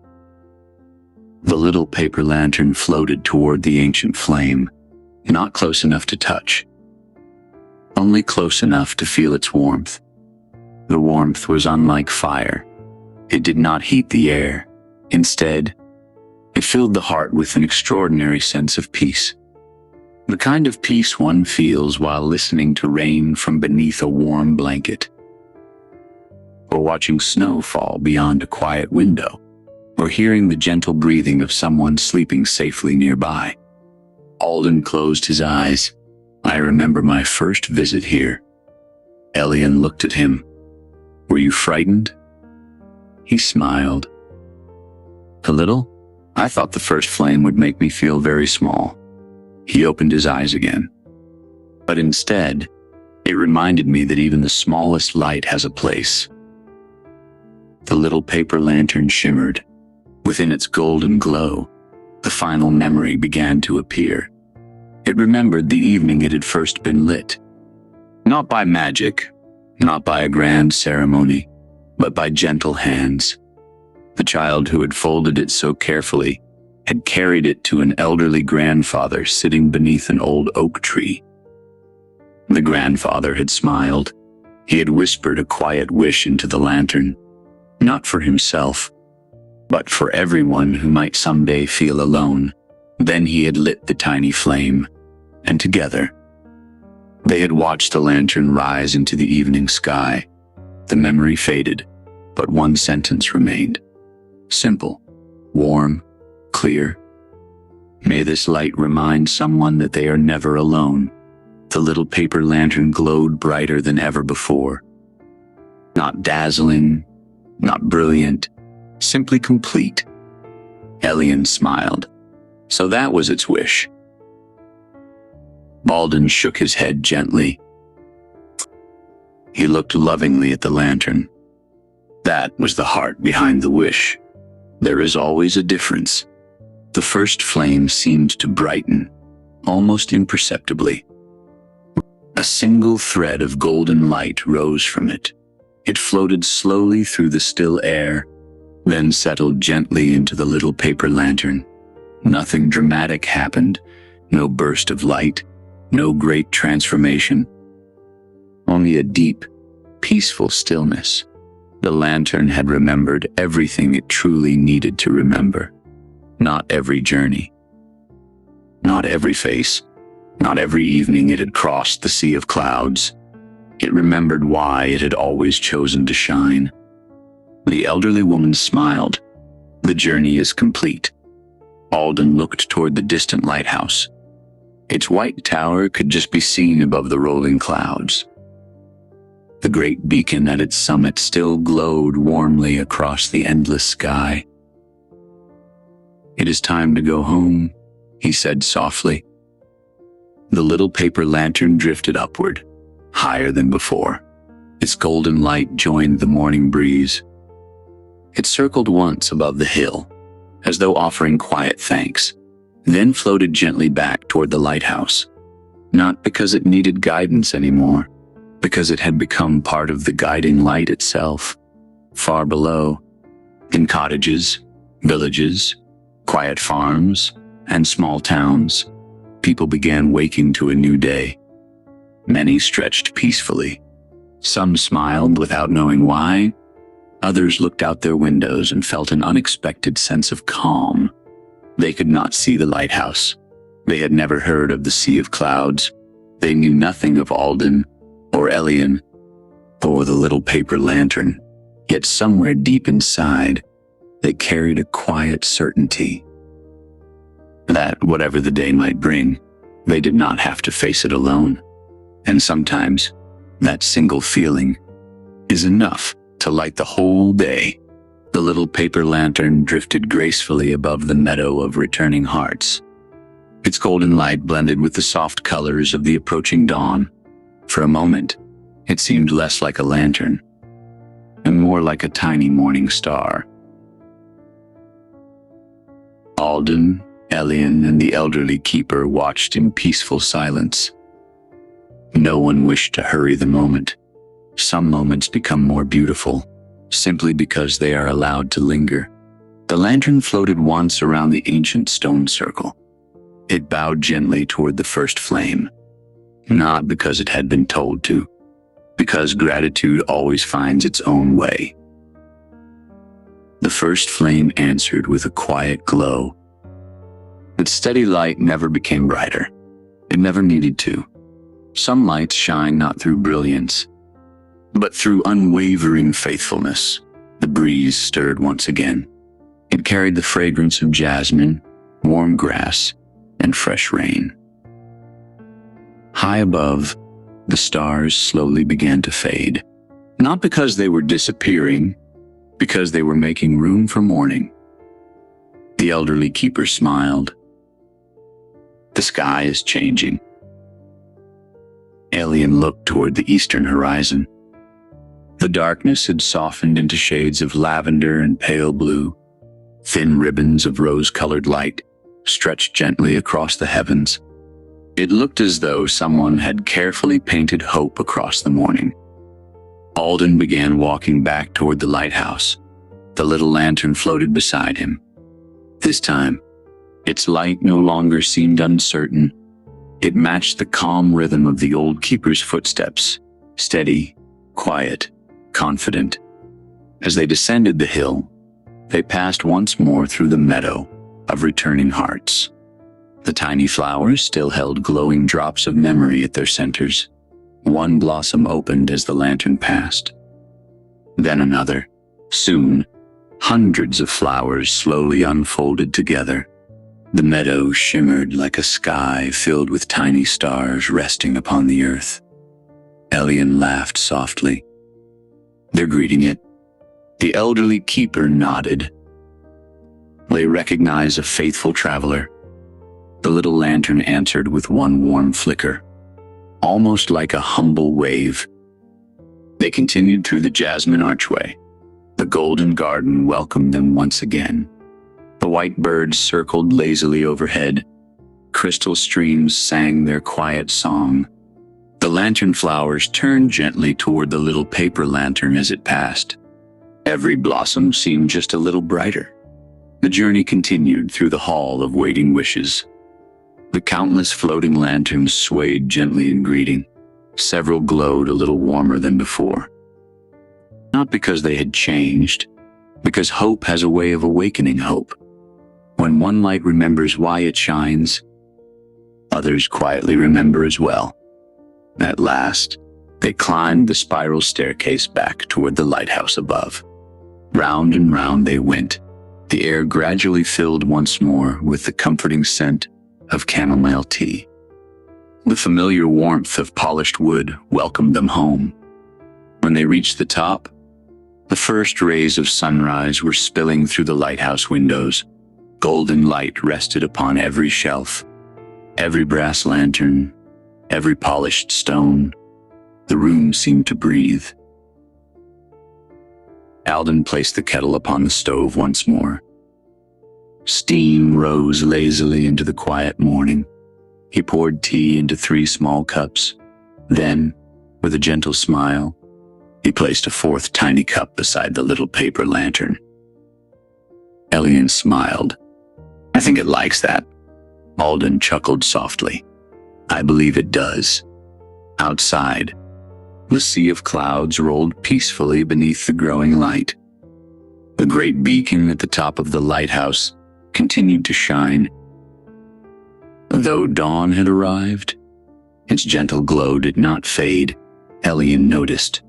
The little paper lantern floated toward the ancient flame, not close enough to touch, only close enough to feel its warmth. The warmth was unlike fire. It did not heat the air. Instead, it filled the heart with an extraordinary sense of peace. The kind of peace one feels while listening to rain from beneath a warm blanket, or watching snow fall beyond a quiet window, or hearing the gentle breathing of someone sleeping safely nearby. Alden closed his eyes. "I remember my first visit here." Elian looked at him. "Were you frightened?" He smiled. "A little. I thought the first flame would make me feel very small." He opened his eyes again. "But instead, it reminded me that even the smallest light has a place." The little paper lantern shimmered. Within its golden glow, The final memory began to appear. It remembered the evening it had first been lit. Not by magic, not by a grand ceremony, but by gentle hands. The child who had folded it so carefully had carried it to an elderly grandfather sitting beneath an old oak tree. The grandfather had smiled. He had whispered a quiet wish into the lantern, not for himself, but for everyone who might someday feel alone. Then he had lit the tiny flame, and together, they had watched the lantern rise into the evening sky. The memory faded, but one sentence remained. Simple, warm, clear. May this light remind someone that they are never alone. The little paper lantern glowed brighter than ever before. Not dazzling, not brilliant, simply complete. Elias smiled. So that was its wish. Alden shook his head gently. He looked lovingly at the lantern. That was the heart behind the wish. There is always a difference. The first flame seemed to brighten, almost imperceptibly. A single thread of golden light rose from it. It floated slowly through the still air, then settled gently into the little paper lantern. Nothing dramatic happened, no burst of light, no great transformation. Only a deep, peaceful stillness. The lantern had remembered everything it truly needed to remember. Not every journey, not every face, not every evening it had crossed the sea of clouds. It remembered why it had always chosen to shine. The elderly woman smiled. The journey is complete. Alden looked toward the distant lighthouse. Its white tower could just be seen above the rolling clouds. The great beacon at its summit still glowed warmly across the endless sky. It is time to go home, he said softly. The little paper lantern drifted upward, higher than before. Its golden light joined the morning breeze. It circled once above the hill, as though offering quiet thanks, then floated gently back toward the lighthouse. Not because it needed guidance anymore, because it had become part of the guiding light itself. Far below, in cottages, villages, quiet farms, and small towns, people began waking to a new day. Many stretched peacefully. Some smiled without knowing why. Others looked out their windows and felt an unexpected sense of calm. They could not see the lighthouse. They had never heard of the sea of clouds. They knew nothing of Alden, or Elias, or the little paper lantern. Yet somewhere deep inside, they carried a quiet certainty that whatever the day might bring, they did not have to face it alone. And sometimes, that single feeling is enough to light the whole day. The little paper lantern drifted gracefully above the meadow of returning hearts. Its golden light blended with the soft colors of the approaching dawn. For a moment, it seemed less like a lantern and more like a tiny morning star. Alden, Elias, and the elderly keeper watched in peaceful silence. No one wished to hurry the moment. Some moments become more beautiful, simply because they are allowed to linger. The lantern floated once around the ancient stone circle. It bowed gently toward the first flame, not because it had been told to, because gratitude always finds its own way. The first flame answered with a quiet glow. Its steady light never became brighter. It never needed to. Some lights shine not through brilliance, but through unwavering faithfulness. The breeze stirred once again. It carried the fragrance of jasmine, warm grass, and fresh rain. High above, the stars slowly began to fade. Not because they were disappearing, because they were making room for morning. The elderly keeper smiled. The sky is changing. Elias looked toward the eastern horizon. The darkness had softened into shades of lavender and pale blue, thin ribbons of rose-colored light stretched gently across the heavens. It looked as though someone had carefully painted hope across the morning. Alden began walking back toward the lighthouse. The little lantern floated beside him. This time, its light no longer seemed uncertain. It matched the calm rhythm of the old keeper's footsteps, steady, quiet, confident. As they descended the hill, they passed once more through the meadow of returning hearts. The tiny flowers still held glowing drops of memory at their centers. One blossom opened as the lantern passed. Then another. Soon, hundreds of flowers slowly unfolded together. The meadow shimmered like a sky filled with tiny stars resting upon the earth. Elias laughed softly. "They're greeting it." The elderly keeper nodded. They recognized a faithful traveler. The little lantern answered with one warm flicker, almost like a humble wave. They continued through the jasmine archway. The golden garden welcomed them once again. The white birds circled lazily overhead. Crystal streams sang their quiet song. The lantern flowers turned gently toward the little paper lantern as it passed. Every blossom seemed just a little brighter. The journey continued through the hall of waiting wishes. The countless floating lanterns swayed gently in greeting. Several glowed a little warmer than before. Not because they had changed, because hope has a way of awakening hope. When one light remembers why it shines, others quietly remember as well. At last, they climbed the spiral staircase back toward the lighthouse above. Round and round they went. The air gradually filled once more with the comforting scent of chamomile tea. The familiar warmth of polished wood welcomed them home. When they reached the top, the first rays of sunrise were spilling through the lighthouse windows. Golden light rested upon every shelf, every brass lantern, every polished stone. The room seemed to breathe. Alden placed the kettle upon the stove once more. Steam rose lazily into the quiet morning. He poured tea into 3 small cups. Then, with a gentle smile, he placed a 4th tiny cup beside the little paper lantern. Elias smiled. "I think it likes that." Alden chuckled softly. "I believe it does." Outside, the sea of clouds rolled peacefully beneath the growing light. The great beacon at the top of the lighthouse continued to shine. Though dawn had arrived, its gentle glow did not fade, Elias noticed.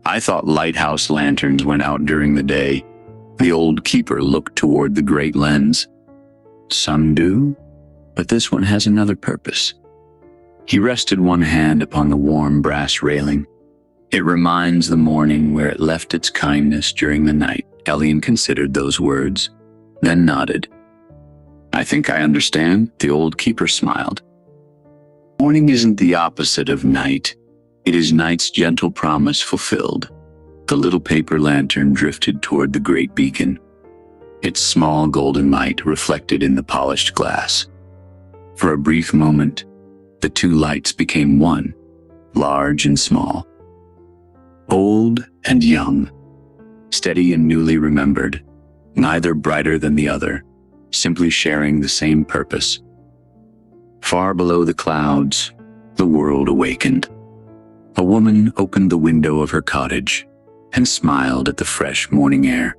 "I thought lighthouse lanterns went out during the day." The old keeper looked toward the great lens. "Some do, but this one has another purpose." He rested one hand upon the warm brass railing. "It reminds the morning where it left its kindness during the night." Elias considered those words, then nodded. "I think I understand." The old keeper smiled. "Morning isn't the opposite of night. It is night's gentle promise fulfilled." The little paper lantern drifted toward the great beacon. Its small golden light reflected in the polished glass. For a brief moment, the 2 lights became one, large and small, old and young, steady and newly remembered, neither brighter than the other, simply sharing the same purpose. Far below the clouds, the world awakened. A woman opened the window of her cottage and smiled at the fresh morning air.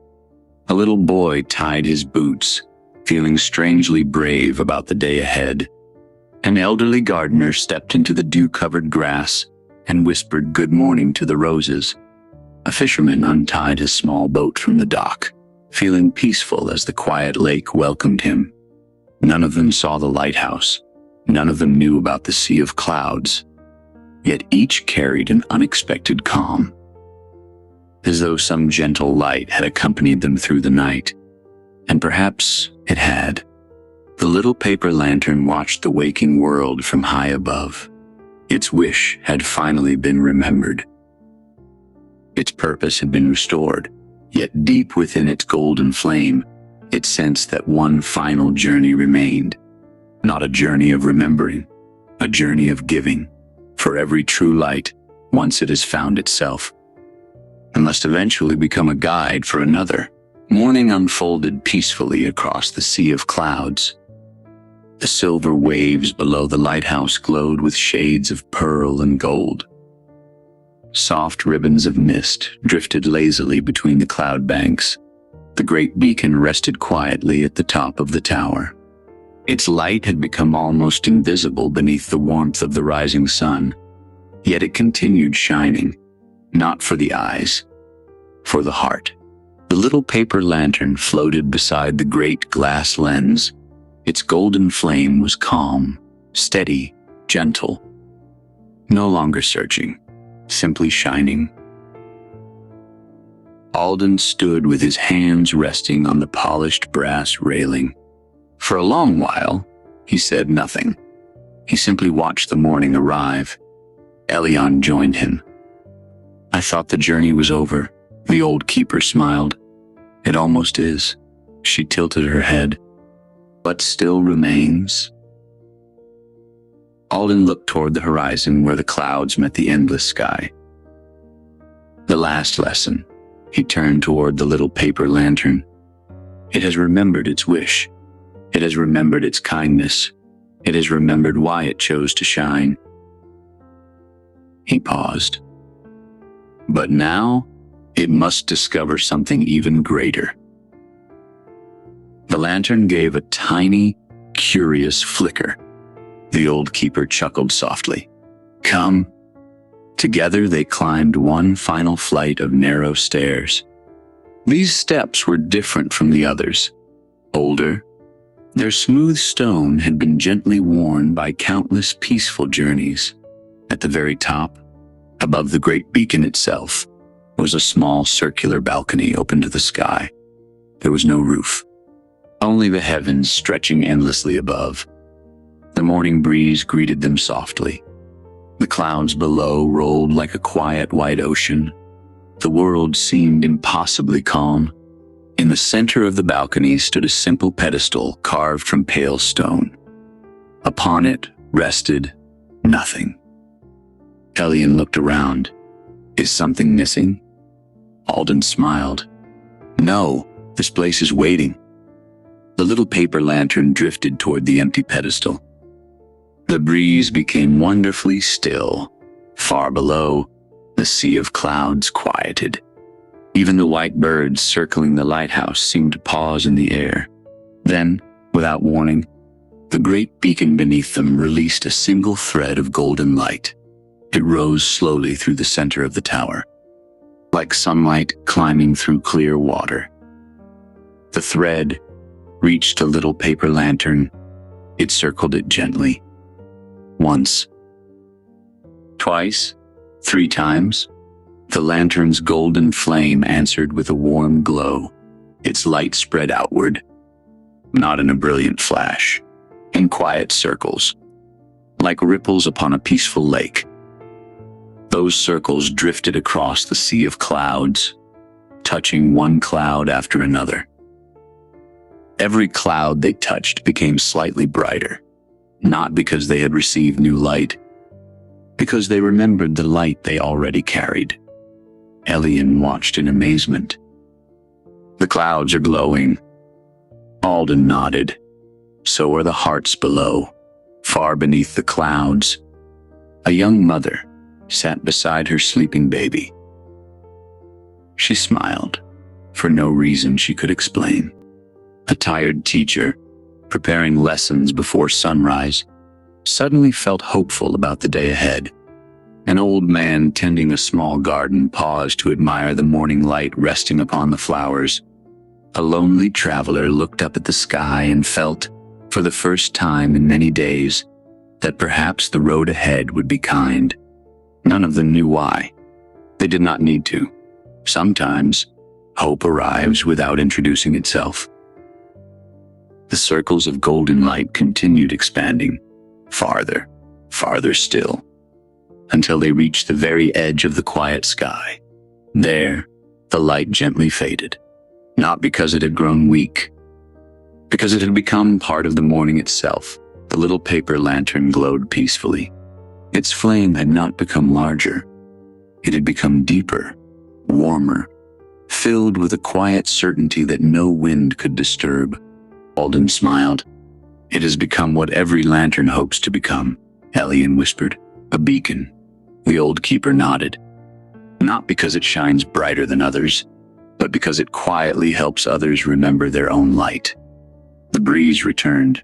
A little boy tied his boots, feeling strangely brave about the day ahead. An elderly gardener stepped into the dew-covered grass and whispered good morning to the roses. A fisherman untied his small boat from the dock, feeling peaceful as the quiet lake welcomed him. None of them saw the lighthouse. None of them knew about the sea of clouds. Yet each carried an unexpected calm, as though some gentle light had accompanied them through the night. And perhaps it had. The little paper lantern watched the waking world from high above. Its wish had finally been remembered. Its purpose had been restored, yet deep within its golden flame, It sensed that one final journey remained. Not a journey of remembering, a journey of giving. For every true light, once it has found itself, it must eventually become a guide for another. Morning unfolded peacefully across the sea of clouds. The silver waves below the lighthouse glowed with shades of pearl and gold. Soft ribbons of mist drifted lazily between the cloud banks. The great beacon rested quietly at the top of the tower. Its light had become almost invisible beneath the warmth of the rising sun, yet it continued shining, not for the eyes, for the heart. The little paper lantern floated beside the great glass lens. Its golden flame was calm, steady, gentle. No longer searching, simply shining. Alden stood with his hands resting on the polished brass railing. For a long while, he said nothing. He simply watched the morning arrive. Elias joined him. "I thought the journey was over." The old keeper smiled. "It almost is." She tilted her head. "But still remains." Alden looked toward the horizon where the clouds met the endless sky. "The last lesson." He turned toward the little paper lantern. "It has remembered its wish. It has remembered its kindness. It has remembered why it chose to shine." He paused. "But now, it must discover something even greater." The lantern gave a tiny, curious flicker. The old keeper chuckled softly. "Come." Together they climbed one final flight of narrow stairs. These steps were different from the others. Older, their smooth stone had been gently worn by countless peaceful journeys. At the very top, above the great beacon itself, was a small circular balcony open to the sky. There was no roof, only the heavens stretching endlessly above. The morning breeze greeted them softly. The clouds below rolled like a quiet white ocean. The world seemed impossibly calm. In the center of the balcony stood a simple pedestal carved from pale stone. Upon it rested nothing. Elias looked around. "Is something missing?" Alden smiled. "No, this place is waiting." The little paper lantern drifted toward the empty pedestal. The breeze became wonderfully still. Far below, the sea of clouds quieted. Even the white birds circling the lighthouse seemed to pause in the air. Then, without warning, the great beacon beneath them released a single thread of golden light. It rose slowly through the center of the tower, like sunlight climbing through clear water. The thread reached a little paper lantern. It circled it gently. Once, twice, 3 times. The lantern's golden flame answered with a warm glow. Its light spread outward, not in a brilliant flash, in quiet circles, like ripples upon a peaceful lake. Those circles drifted across the sea of clouds, touching one cloud after another. Every cloud they touched became slightly brighter, not because they had received new light, because they remembered the light they already carried. Elias watched in amazement. "The clouds are glowing." Alden nodded. "So are the hearts below." Far beneath the clouds, a young mother sat beside her sleeping baby. She smiled, for no reason she could explain. A tired teacher, preparing lessons before sunrise, suddenly felt hopeful about the day ahead. An old man tending a small garden paused to admire the morning light resting upon the flowers. A lonely traveler looked up at the sky and felt, for the first time in many days, that perhaps the road ahead would be kind. None of them knew why. They did not need to. Sometimes, hope arrives without introducing itself. The circles of golden light continued expanding, farther, farther still, until they reached the very edge of the quiet sky. There, the light gently faded, not because it had grown weak, Because it had become part of the morning itself. The little paper lantern glowed peacefully. Its flame had not become larger. It had become deeper, warmer, filled with a quiet certainty that no wind could disturb. Alden smiled. "It has become what every lantern hopes to become," Elian whispered. "A beacon." The old keeper nodded. "Not because it shines brighter than others, but because it quietly helps others remember their own light." The breeze returned.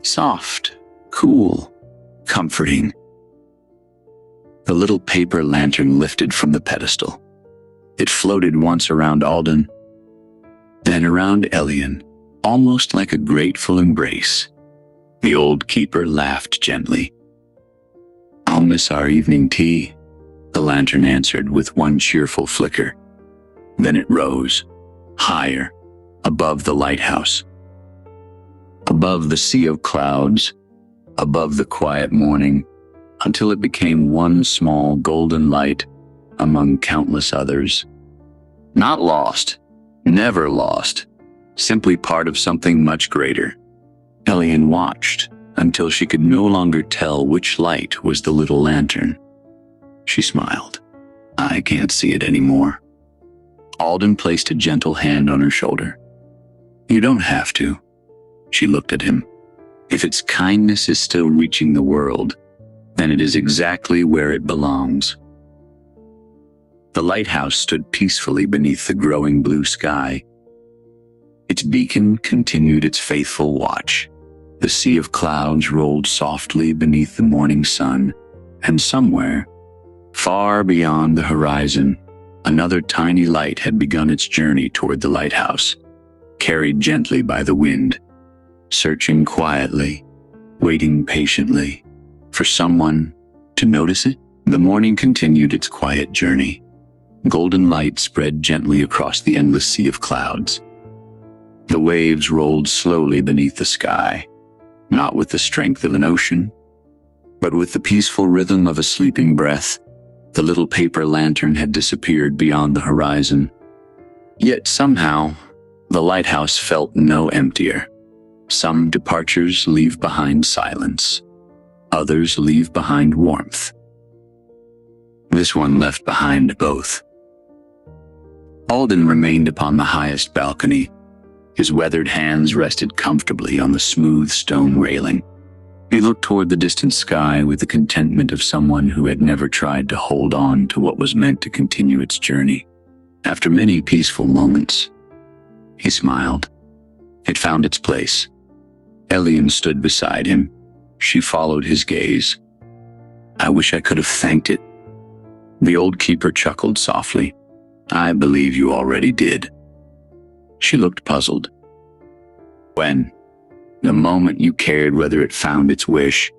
Soft, cool, comforting. The little paper lantern lifted from the pedestal. It floated once around Alden, then around Elian, almost like a grateful embrace. The old keeper laughed gently. "I'll miss our evening tea," the lantern answered with one cheerful flicker. Then it rose, higher, above the lighthouse, above the sea of clouds, above the quiet morning, until it became one small golden light among countless others. Not lost, never lost, simply part of something much greater. Elian watched until she could no longer tell which light was the little lantern. She smiled. "I can't see it anymore." Alden placed a gentle hand on her shoulder. "You don't have to." She looked at him. "If its kindness is still reaching the world, then it is exactly where it belongs." The lighthouse stood peacefully beneath the growing blue sky. Its beacon continued its faithful watch. The sea of clouds rolled softly beneath the morning sun, and somewhere, far beyond the horizon, another tiny light had begun its journey toward the lighthouse, carried gently by the wind, searching quietly, waiting patiently for someone to notice it. The morning continued its quiet journey. Golden light spread gently across the endless sea of clouds. The waves rolled slowly beneath the sky, not with the strength of an ocean, but with the peaceful rhythm of a sleeping breath. The little paper lantern had disappeared beyond the horizon. Yet somehow, the lighthouse felt no emptier. Some departures leave behind silence. Others leave behind warmth. This one left behind both. Alden remained upon the highest balcony. His weathered hands rested comfortably on the smooth stone railing. He looked toward the distant sky with the contentment of someone who had never tried to hold on to what was meant to continue its journey. After many peaceful moments, he smiled. It found its place. Elian stood beside him. She followed his gaze. "I wish I could have thanked it." The old keeper chuckled softly. "I believe you already did." She looked puzzled. "When? The moment you cared whether it found its wish."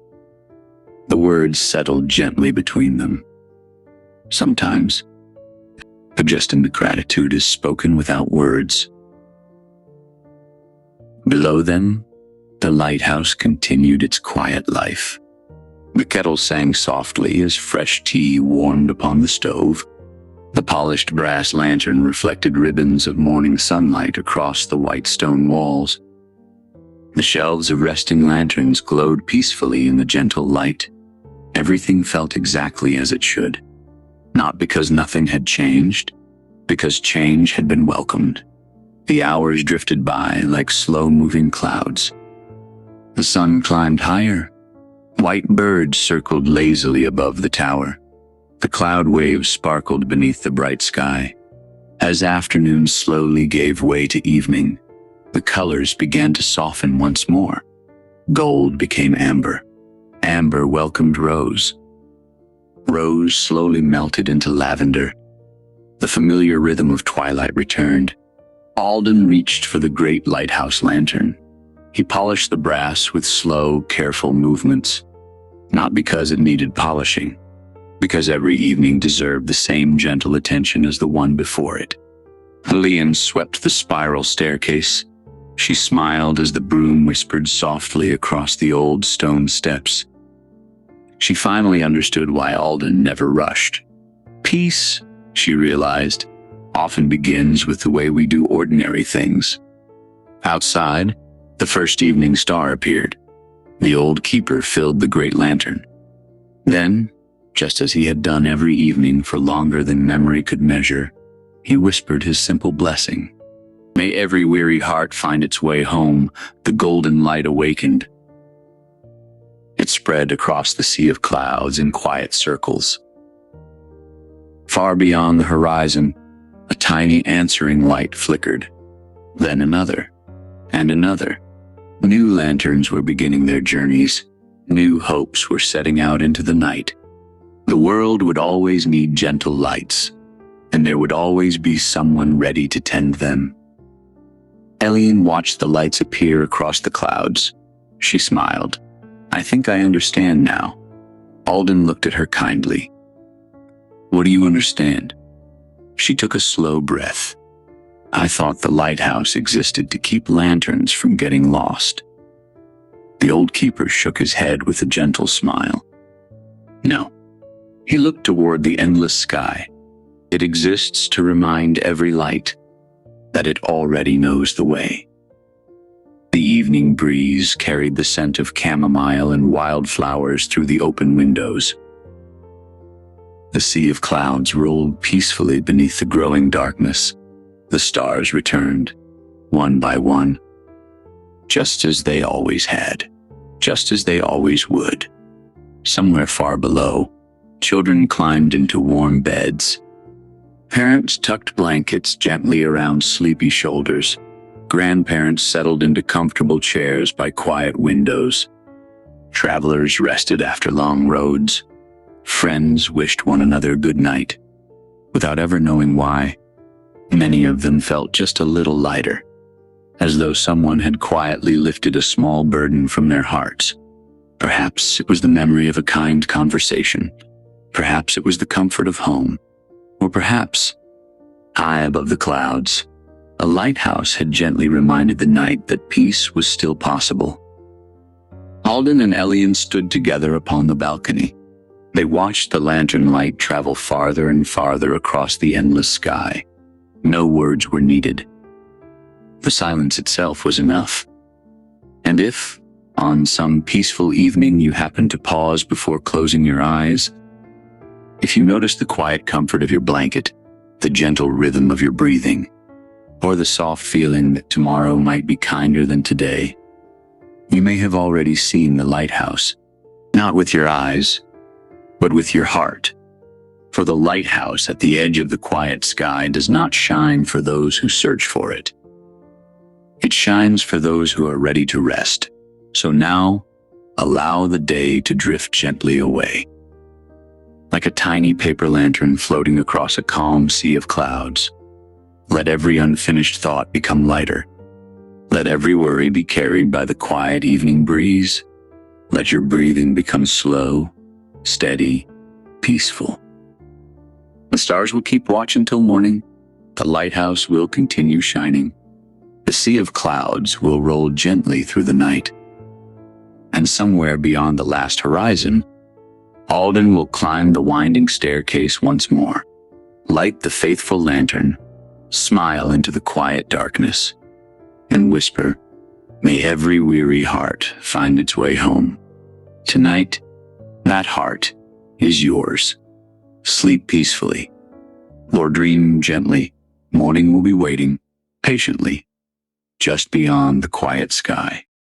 The words settled gently between them. Sometimes, but just in the gratitude is spoken without words. Below them, the lighthouse continued its quiet life. The kettle sang softly as fresh tea warmed upon the stove. The polished brass lantern reflected ribbons of morning sunlight across the white stone walls. The shelves of resting lanterns glowed peacefully in the gentle light. Everything felt exactly as it should. Not because nothing had changed, because change had been welcomed. The hours drifted by like slow-moving clouds. The sun climbed higher. White birds circled lazily above the tower. The cloud waves sparkled beneath the bright sky. As afternoon slowly gave way to evening, the colors began to soften once more. Gold became amber. Amber welcomed rose. Rose slowly melted into lavender. The familiar rhythm of twilight returned. Alden reached for the great lighthouse lantern. He polished the brass with slow, careful movements. Not because it needed polishing, because every evening deserved the same gentle attention as the one before it. Elian swept the spiral staircase. She smiled as the broom whispered softly across the old stone steps. She finally understood why Alden never rushed. Peace, she realized, often begins with the way we do ordinary things. Outside, The first evening star appeared. The old keeper filled the great lantern. Then, just as he had done every evening for longer than memory could measure, he whispered his simple blessing. May every weary heart find its way home. The golden light awakened. It spread across the sea of clouds in quiet circles. Far beyond the horizon, a tiny answering light flickered. Then another, and another. New lanterns were beginning their journeys. New hopes were setting out into the night. The world would always need gentle lights, and there would always be someone ready to tend them. Elian watched the lights appear across the clouds. She smiled. I think I understand now. Alden looked at her kindly. What do you understand? She took a slow breath. I thought the lighthouse existed to keep lanterns from getting lost. The old keeper shook his head with a gentle smile. No. He looked toward the endless sky. It exists to remind every light that it already knows the way. The evening breeze carried the scent of chamomile and wildflowers through the open windows. The sea of clouds rolled peacefully beneath the growing darkness. The stars returned, one by one, just as they always had, just as they always would. Somewhere far below, children climbed into warm beds. Parents tucked blankets gently around sleepy shoulders. Grandparents settled into comfortable chairs by quiet windows. Travelers rested after long roads. Friends wished one another good night. Without ever knowing why, many of them felt just a little lighter, as though someone had quietly lifted a small burden from their hearts. Perhaps it was the memory of a kind conversation. Perhaps it was the comfort of home. Or perhaps, high above the clouds, a lighthouse had gently reminded the night that peace was still possible. Alden and Elian stood together upon the balcony. They watched the lantern light travel farther and farther across the endless sky. No words were needed. The silence itself was enough. And if, on some peaceful evening, you happened to pause before closing your eyes, if you noticed the quiet comfort of your blanket, the gentle rhythm of your breathing, or the soft feeling that tomorrow might be kinder than today, you may have already seen the lighthouse, not with your eyes, but with your heart. For the lighthouse at the edge of the quiet sky does not shine for those who search for it. It shines for those who are ready to rest. So now, allow the day to drift gently away. Like a tiny paper lantern floating across a calm sea of clouds, let every unfinished thought become lighter. Let every worry be carried by the quiet evening breeze. Let your breathing become slow, steady, peaceful. The stars will keep watch until morning. The lighthouse will continue shining. The sea of clouds will roll gently through the night. And somewhere beyond the last horizon, Alden will climb the winding staircase once more, light the faithful lantern, smile into the quiet darkness, and whisper, may every weary heart find its way home. Tonight, that heart is yours. Sleep peacefully, or dream gently. Morning will be waiting, patiently, just beyond the quiet sky.